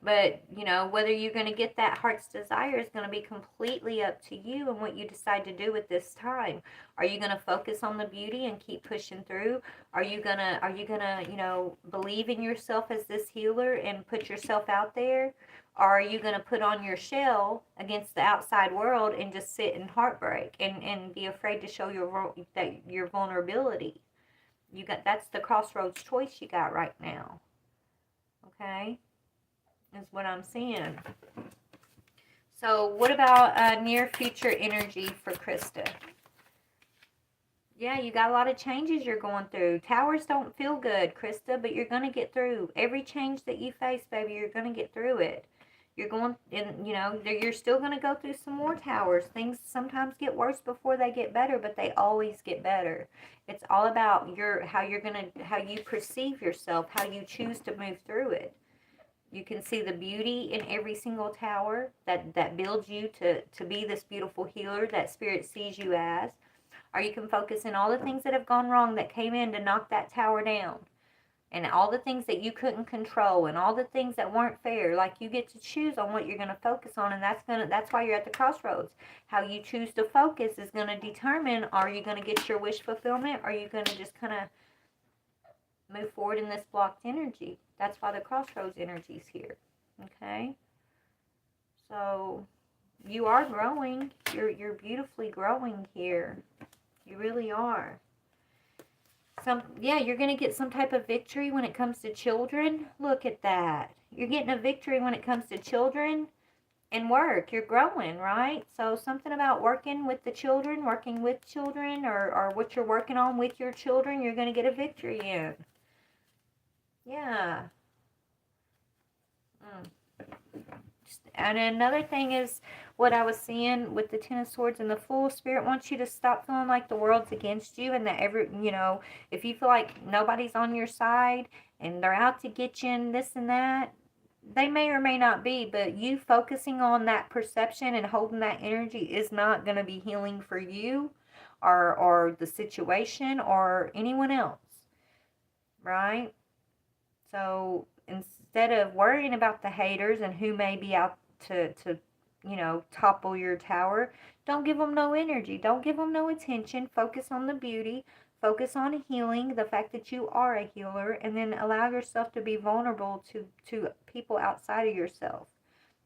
But, whether you're going to get that heart's desire is going to be completely up to you and what you decide to do with this time. Are you going to focus on the beauty and keep pushing through? Are you going to, believe in yourself as this healer and put yourself out there? Or are you going to put on your shell against the outside world and just sit in heartbreak and be afraid to show your vulnerability? That's the crossroads choice you got right now. Okay? Is what I'm seeing. So what about near future energy for Krista? Yeah, you got a lot of changes you're going through. Towers don't feel good, Krista, but you're going to get through. Every change that you face, baby, you're going to get through it. You're going, and you're still going to go through some more towers. Things sometimes get worse before they get better, but they always get better. It's all about how you perceive yourself, how you choose to move through it. You can see the beauty in every single tower that builds you to be this beautiful healer that Spirit sees you as. Or you can focus in all the things that have gone wrong that came in to knock that tower down. And all the things that you couldn't control and all the things that weren't fair. Like, you get to choose on what you're going to focus on, and that's why you're at the crossroads. How you choose to focus is going to determine, are you going to get your wish fulfillment, or are you going to just kind of move forward in this blocked energy? That's why the crossroads energy is here. Okay? So you are growing. You're beautifully growing here. You really are. You're going to get some type of victory when it comes to children. Look at that. You're getting a victory when it comes to children and work. You're growing, right? So something about working with children, or what you're working on with your children, you're going to get a victory in. Yeah. And another thing is what I was seeing with the Ten of Swords and the Fool. Spirit wants you to stop feeling like the world's against you, and that if you feel like nobody's on your side and they're out to get you and this and that, they may or may not be, but you focusing on that perception and holding that energy is not going to be healing for you or the situation or anyone else, right? So instead of worrying about the haters and who may be out to topple your tower, don't give them no energy. Don't give them no attention. Focus on the beauty. Focus on healing, the fact that you are a healer, and then allow yourself to be vulnerable to people outside of yourself.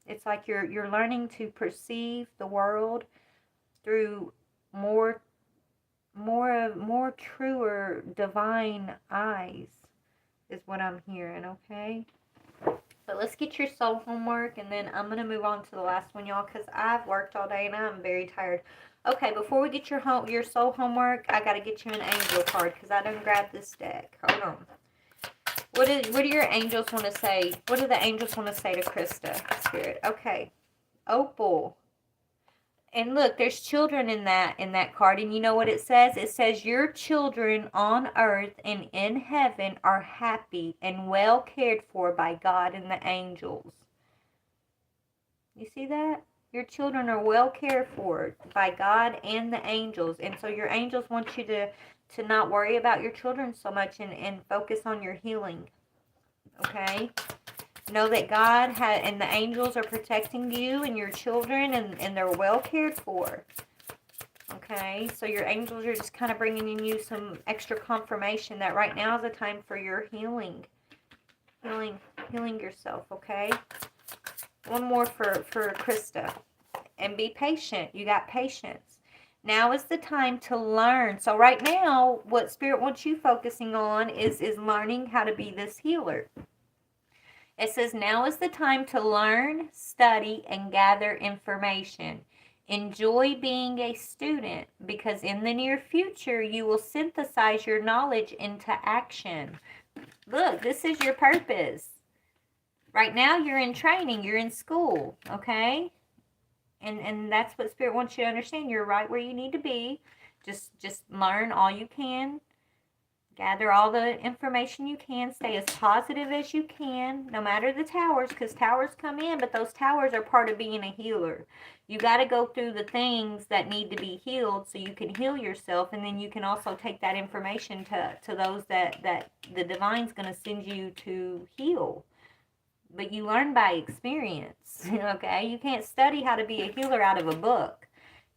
It's like you're learning to perceive the world through more truer divine eyes is what I'm hearing, okay? But let's get your soul homework, and then I'm going to move on to the last one, y'all, because I've worked all day and I'm very tired. Okay, before we get your soul homework, I got to get you an angel card because I done grabbed this deck. Hold on. What do your angels want to say? What do the angels want to say to Krista, Spirit? Okay. Opal. And look, there's children in that card, and you know what it says? It says your children on earth and in heaven are happy and well cared for by God and the angels. You see that? Your children are well cared for by God and the angels. And so your angels want you to not worry about your children so much and focus on your healing. Okay? Know that God and the angels are protecting you and your children, and they're well cared for. Okay? So your angels are just kind of bringing in you some extra confirmation that right now is a time for your healing. Healing yourself, okay? One more for Krista. And be patient. You got patience. Now is the time to learn. So right now, what Spirit wants you focusing on is learning how to be this healer. It says, now is the time to learn, study, and gather information. Enjoy being a student, because in the near future, you will synthesize your knowledge into action. Look, this is your purpose. Right now, you're in training. You're in school, okay? And that's what Spirit wants you to understand. You're right where you need to be. Just learn all you can. Gather all the information you can. Stay as positive as you can, no matter the towers, because towers come in, but those towers are part of being a healer. You got to go through the things that need to be healed so you can heal yourself, and then you can also take that information to those that the Divine's going to send you to heal. But you learn by experience, okay? You can't study how to be a healer out of a book.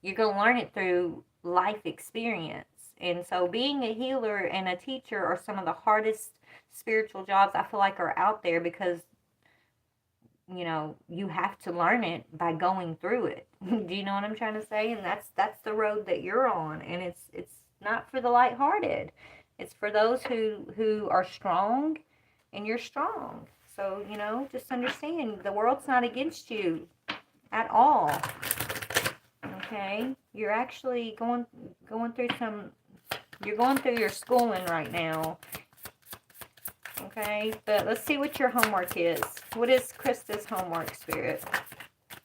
You're going to learn it through life experience. And so being a healer and a teacher are some of the hardest spiritual jobs I feel like are out there, because, you have to learn it by going through it. Do you know what I'm trying to say? And that's the road that you're on. And it's not for the lighthearted. It's for those who are strong, and you're strong. So, just understand, the world's not against you at all. Okay? You're actually going through you're going through your schooling right now. Okay? But let's see what your homework is. What is Krista's homework, Spirit?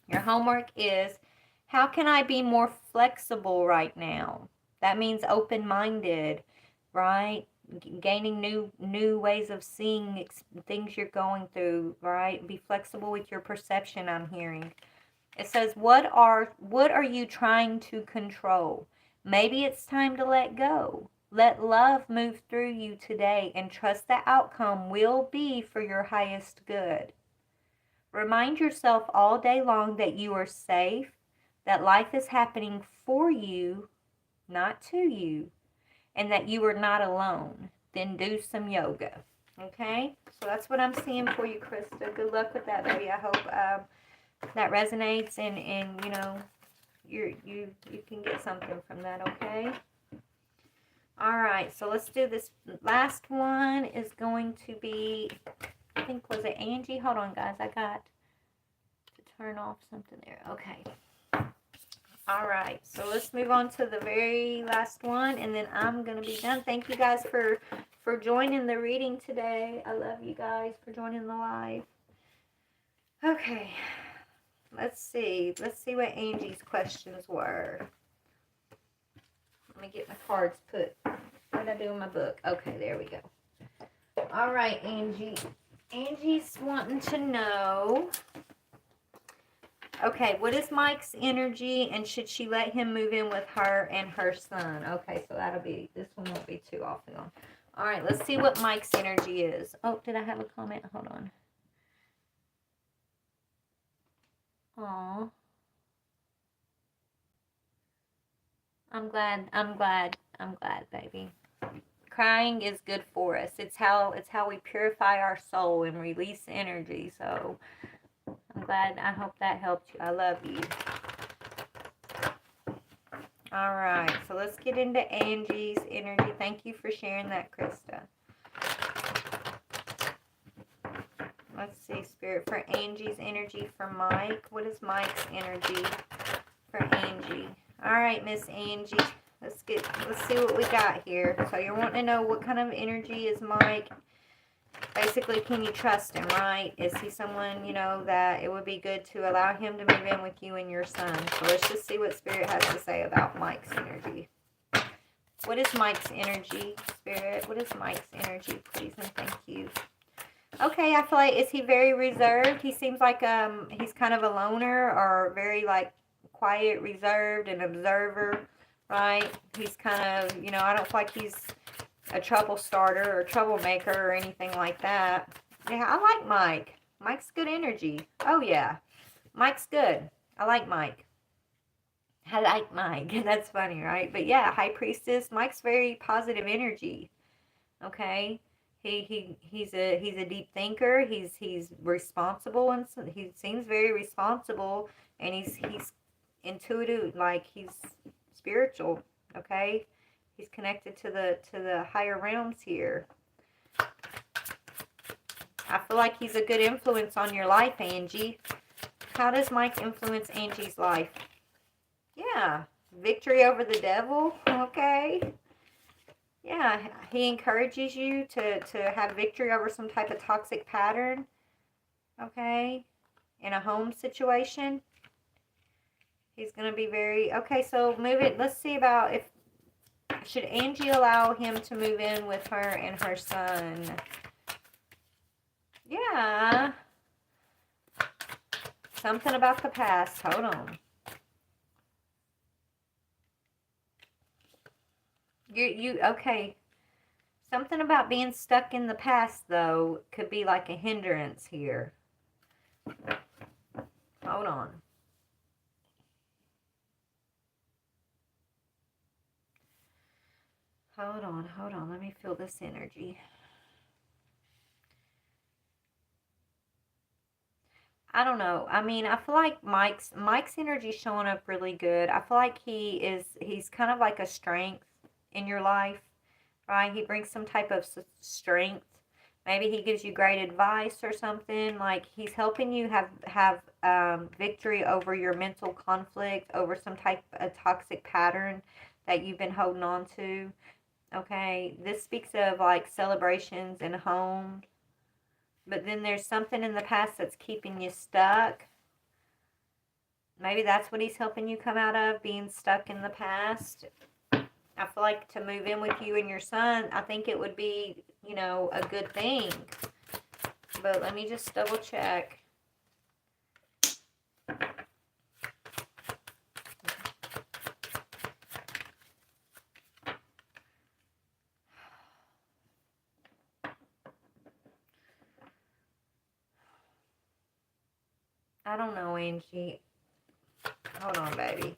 Your homework is, how can I be more flexible right now? That means open-minded, right? Gaining new ways of seeing things you're going through, right? Be flexible with your perception, I'm hearing. It says, what are you trying to control? Maybe it's time to let go. Let love move through you today, and trust the outcome will be for your highest good. Remind yourself all day long that you are safe, that life is happening for you, not to you, and that you are not alone. Then do some yoga. Okay? So that's what I'm seeing for you, Krista. Good luck with that, baby. I hope that resonates, and you can get something from that, okay? All right, so let's do this. Last one is going to be, I think, was it Angie? Hold on, guys. I got to turn off something there. Okay. All right, so let's move on to the very last one, and then I'm going to be done. Thank you guys for joining the reading today. I love you guys for joining the live. Okay, let's see. Let's see what Angie's questions were. Let me get my cards put. What did I do in my book? Okay, there we go. All right, Angie. Angie's wanting to know... Okay, what is Mike's energy, and should she let him move in with her and her son? Okay, so this one won't be too often on. All right, let's see what Mike's energy is. Oh, did I have a comment? Hold on. Aw. I'm glad, baby. Crying is good for us. It's how we purify our soul and release energy, so... I'm glad. I hope that helped you. I love you. All right. So let's get into Angie's energy. Thank you for sharing that, Krista. Let's see, Spirit, for Angie's energy for Mike. What is Mike's energy for Angie? All right, Miss Angie. Let's see what we got here. So you're wanting to know what kind of energy is Mike. Basically, can you trust him, right? Is he someone, you know, that it would be good to allow him to move in with you and your son? So let's just see what Spirit has to say about Mike's energy. What is Mike's energy, Spirit? What is Mike's energy, please and thank you? Okay, I feel like, is he very reserved? He seems like he's kind of a loner or very like quiet, reserved, and observer, right? He's kind of, you know, I don't feel like he's a trouble starter or troublemaker or anything like that. Yeah, I like Mike. Mike's good energy. Oh yeah, Mike's good. I like Mike. I like Mike. That's funny, right? But yeah, High Priestess. Mike's very positive energy. Okay, he's a deep thinker. He's responsible, and he seems very responsible, and he's intuitive, like he's spiritual. Okay, he's connected to the higher realms here. I feel like he's a good influence on your life, Angie. How does Mike influence Angie's life? Yeah, victory over the devil. Okay. Yeah, he encourages you to have victory over some type of toxic pattern, okay, in a home situation. He's going to be very, okay, so move it, let's see about if, should Angie allow him to move in with her and her son? Yeah, something about the past, hold on. Okay. Something about being stuck in the past, though, could be like a hindrance here. Hold on. Hold on. Let me feel this energy. I don't know. I mean, I feel like Mike's energy showing up really good. I feel like he's kind of like a strength in your life, right? He brings some type of strength. Maybe he gives you great advice or something. Like he's helping you have victory over your mental conflict, over some type of toxic pattern that you've been holding on to. Okay, this speaks of like celebrations in home, but then there's something in the past that's keeping you stuck. Maybe that's what he's helping you come out of, being stuck in the past. I feel like to move in with you and your son, I think it would be, you know, a good thing. But let me just double check. I don't know, Angie. Hold on, baby.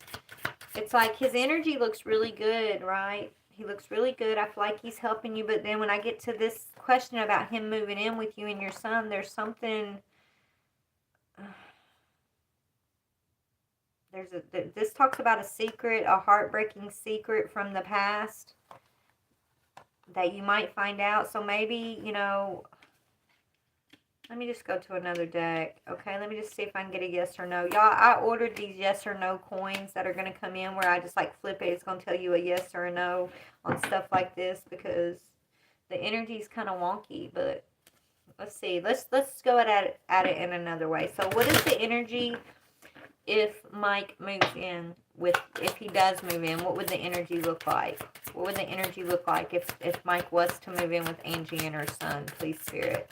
It's like his energy looks really good, right? He looks really good. I feel like he's helping you. But then when I get to this question about him moving in with you and your son, there's something. This talks about a secret, a heartbreaking secret from the past that you might find out. So maybe, you know, let me just go to another deck. Okay, let me just see if I can get a yes or no. Y'all, I ordered these yes or no coins that are going to come in where I just like flip it. It's going to tell you a yes or a no on stuff like this because the energy is kind of wonky. But let's see. Let's go at it in another way. So what is the energy if Mike moves in with, if he does move in, what would the energy look like? What would the energy look like if Mike was to move in with Angie and her son? Please, Spirit.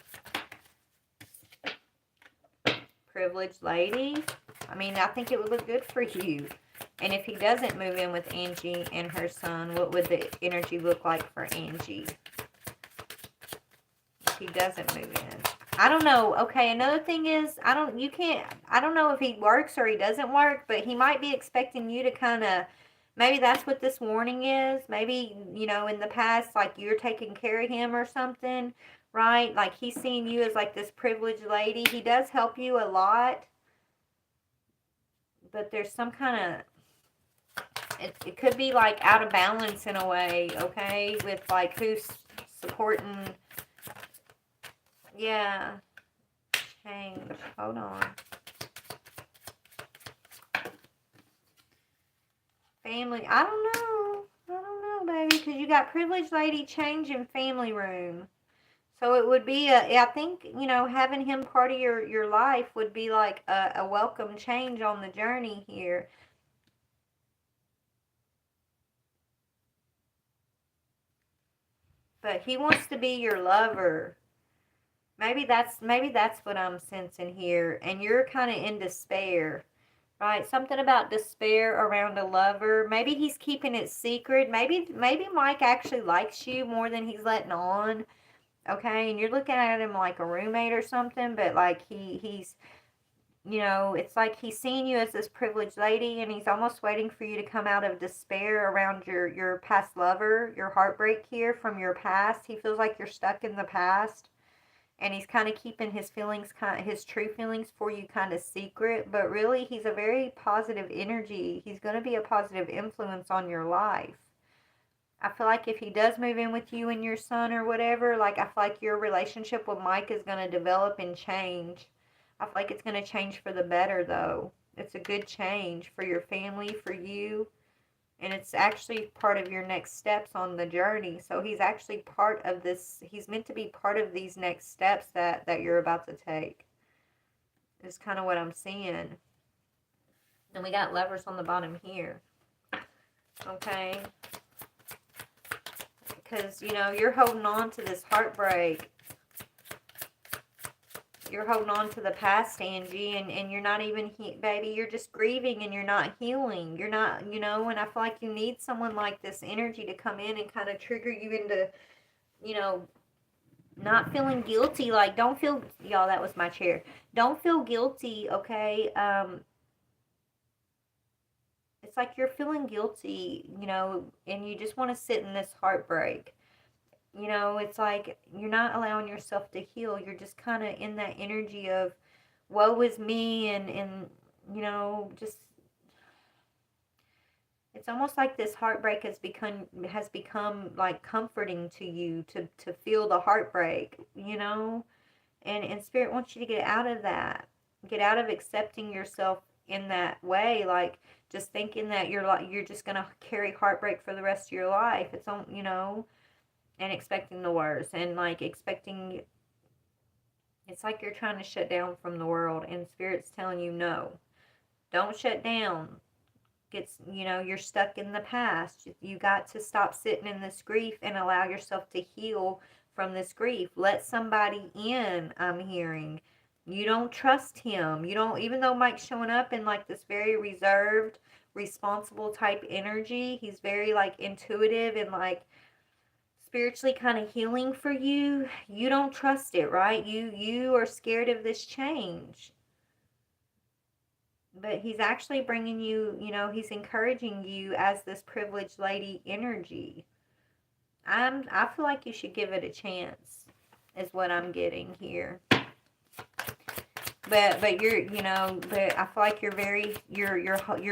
Privileged lady. I mean, I think it would look good for you. And if he doesn't move in with Angie and her son, what would the energy look like for Angie? If he doesn't move in. I don't know. Okay, another thing is, I don't know if he works or he doesn't work, but he might be expecting you to kind of, maybe that's what this warning is. Maybe, you know, in the past, like you're taking care of him or something, right? Like he's seeing you as like this privileged lady. He does help you a lot, but there's some kind of, it could be like out of balance in a way, okay, with like who's supporting. Yeah. Change. Hold on. Family. I don't know. I don't know, baby. Because you got privileged lady, change, and family room. So it would be I think, you know, having him part of your life would be like a welcome change on the journey here. But he wants to be your lover. Maybe that's what I'm sensing here. And you're kind of in despair. Right, something about despair around a lover. Maybe he's keeping it secret. Maybe Mike actually likes you more than he's letting on. Okay, and you're looking at him like a roommate or something, but like he's, you know, it's like he's seeing you as this privileged lady, and he's almost waiting for you to come out of despair around your past lover, your heartbreak here from your past. He feels like you're stuck in the past, and he's kind of keeping his feelings, his true feelings for you kind of secret, but really he's a very positive energy. He's going to be a positive influence on your life. I feel like if he does move in with you and your son or whatever, like I feel like your relationship with Mike is going to develop and change. I feel like it's going to change for the better though. It's a good change for your family, for you, and it's actually part of your next steps on the journey. So he's actually part of this. He's meant to be part of these next steps that you're about to take. Is kind of what I'm seeing. And we got Lovers on the bottom here. Okay, because you know you're holding on to this heartbreak. You're holding on to the past, Angie, and you're not even, baby, you're just grieving and you're not healing. You're not, you know, and I feel like you need someone like this energy to come in and kind of trigger you into, you know, not feeling guilty. Like, don't feel, y'all, that was my chair. Don't feel guilty, okay? It's like you're feeling guilty, you know, and you just want to sit in this heartbreak. You know, it's like you're not allowing yourself to heal. You're just kind of in that energy of woe is me, and you know, just it's almost like this heartbreak has become like comforting to you to feel the heartbreak, you know? And spirit wants you to get out of that. Get out of accepting yourself in that way, like just thinking that you're just going to carry heartbreak for the rest of your life. It's on, you know, and expecting the worst, and like expecting, it's like you're trying to shut down from the world, and spirit's telling you no, don't shut down. Gets, you know, you're stuck in the past. You got to stop sitting in this grief and allow yourself to heal from this grief. Let somebody in. I'm hearing you don't trust him. You don't, even though Mike's showing up in like this very reserved, responsible type energy, he's very like intuitive and like spiritually kind of healing for you. You don't trust it, right? You are scared of this change. But he's actually bringing you, you know, he's encouraging you as this privileged lady energy. I feel like you should give it a chance, is what I'm getting here. But you're, you know, but I feel like you're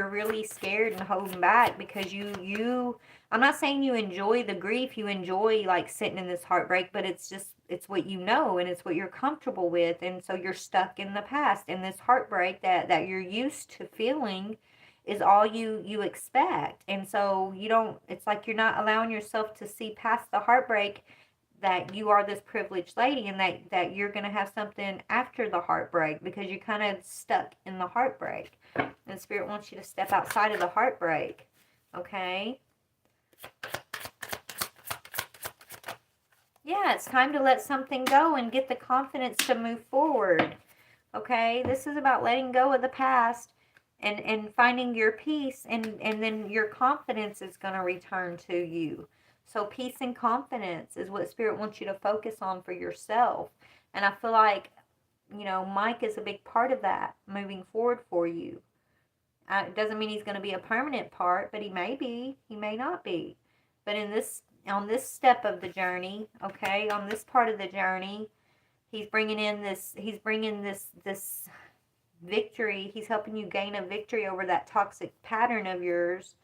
really scared and holding back because I'm not saying you enjoy the grief, you enjoy like sitting in this heartbreak, but it's just, it's what you know and it's what you're comfortable with, and so you're stuck in the past, and this heartbreak that you're used to feeling is all you expect. And so you don't, it's like you're not allowing yourself to see past the heartbreak, that you are this privileged lady, and that you're going to have something after the heartbreak, because you're kind of stuck in the heartbreak, and spirit wants you to step outside of the heartbreak. Okay, yeah, it's time to let something go and get the confidence to move forward. Okay, this is about letting go of the past and finding your peace, and then your confidence is going to return to you. So peace and confidence is what spirit wants you to focus on for yourself. And I feel like, you know, Mike is a big part of that moving forward for you. It doesn't mean he's going to be a permanent part, but he may be, he may not be. But on this step of the journey, okay, on this part of the journey, he's bringing this victory. He's helping you gain a victory over that toxic pattern of yours.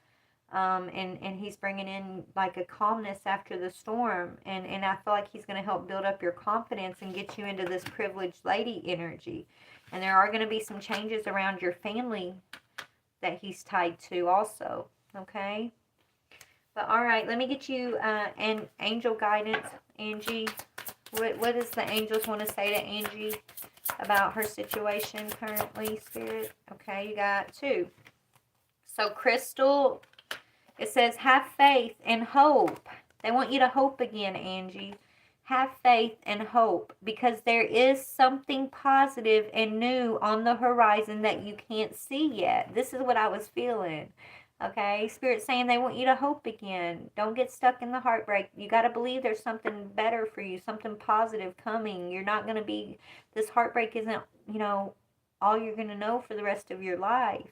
And he's bringing in like a calmness after the storm, and I feel like he's going to help build up your confidence and get you into this privileged lady energy. And there are going to be some changes around your family that he's tied to also. Okay, but all right, let me get you an angel guidance, Angie. What does the angels want to say to Angie about her situation currently, Spirit? Okay, you got 2. So Crystal, it says, have faith and hope. They want you to hope again, Angie. Have faith and hope, because there is something positive and new on the horizon that you can't see yet. This is what I was feeling. Okay, Spirit's saying they want you to hope again. Don't get stuck in the heartbreak. You got to believe there's something better for you, something positive coming. You're not going to be, this heartbreak isn't, all you're going to know for the rest of your life.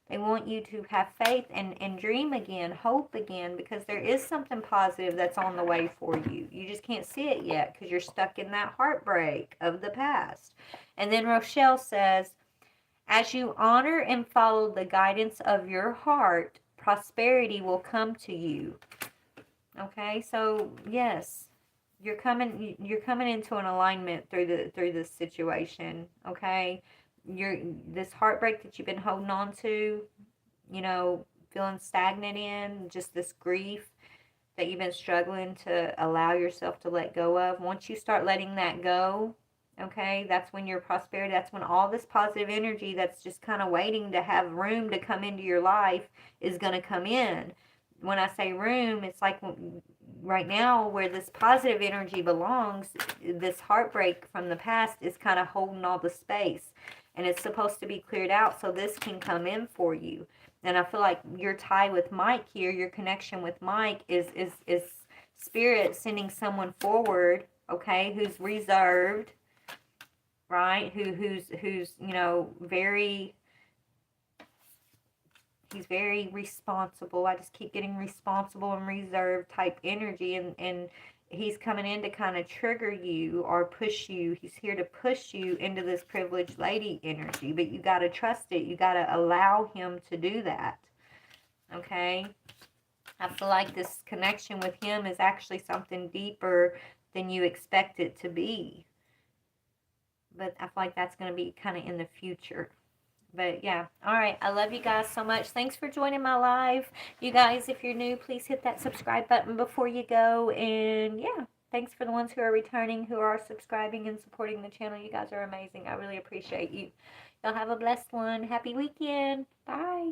They want you to have faith and dream again, hope again, because there is something positive that's on the way for you. You just can't see it yet because you're stuck in that heartbreak of the past. And then Rochelle says, as you honor and follow the guidance of your heart, prosperity will come to you. Okay, so yes, you're coming into an alignment through this situation. Okay, this heartbreak that you've been holding on to, feeling stagnant in, just this grief that you've been struggling to allow yourself to let go of. Once you start letting that go, okay, that's when your prosperity, that's when all this positive energy that's just kind of waiting to have room to come into your life is going to come in. When I say room, it's like right now where this positive energy belongs, this heartbreak from the past is kind of holding all the space. And it's supposed to be cleared out so this can come in for you. And I feel like your tie with Mike here, your connection with Mike is Spirit sending someone forward, okay, who's reserved, right? Who's he's very responsible. I just keep getting responsible and reserved type energy, and he's coming in to kind of trigger you or push you. He's here to push you into this privileged lady energy, but you got to trust it. You got to allow him to do that. Okay? I feel like this connection with him is actually something deeper than you expect it to be. But I feel like that's going to be kind of in the future. But yeah, all right, I love you guys so much. Thanks for joining my live. You guys, if you're new, please hit that subscribe button before you go. And yeah, thanks for the ones who are returning, who are subscribing and supporting the channel. You guys are amazing. I really appreciate you. Y'all have a blessed one. Happy weekend. Bye.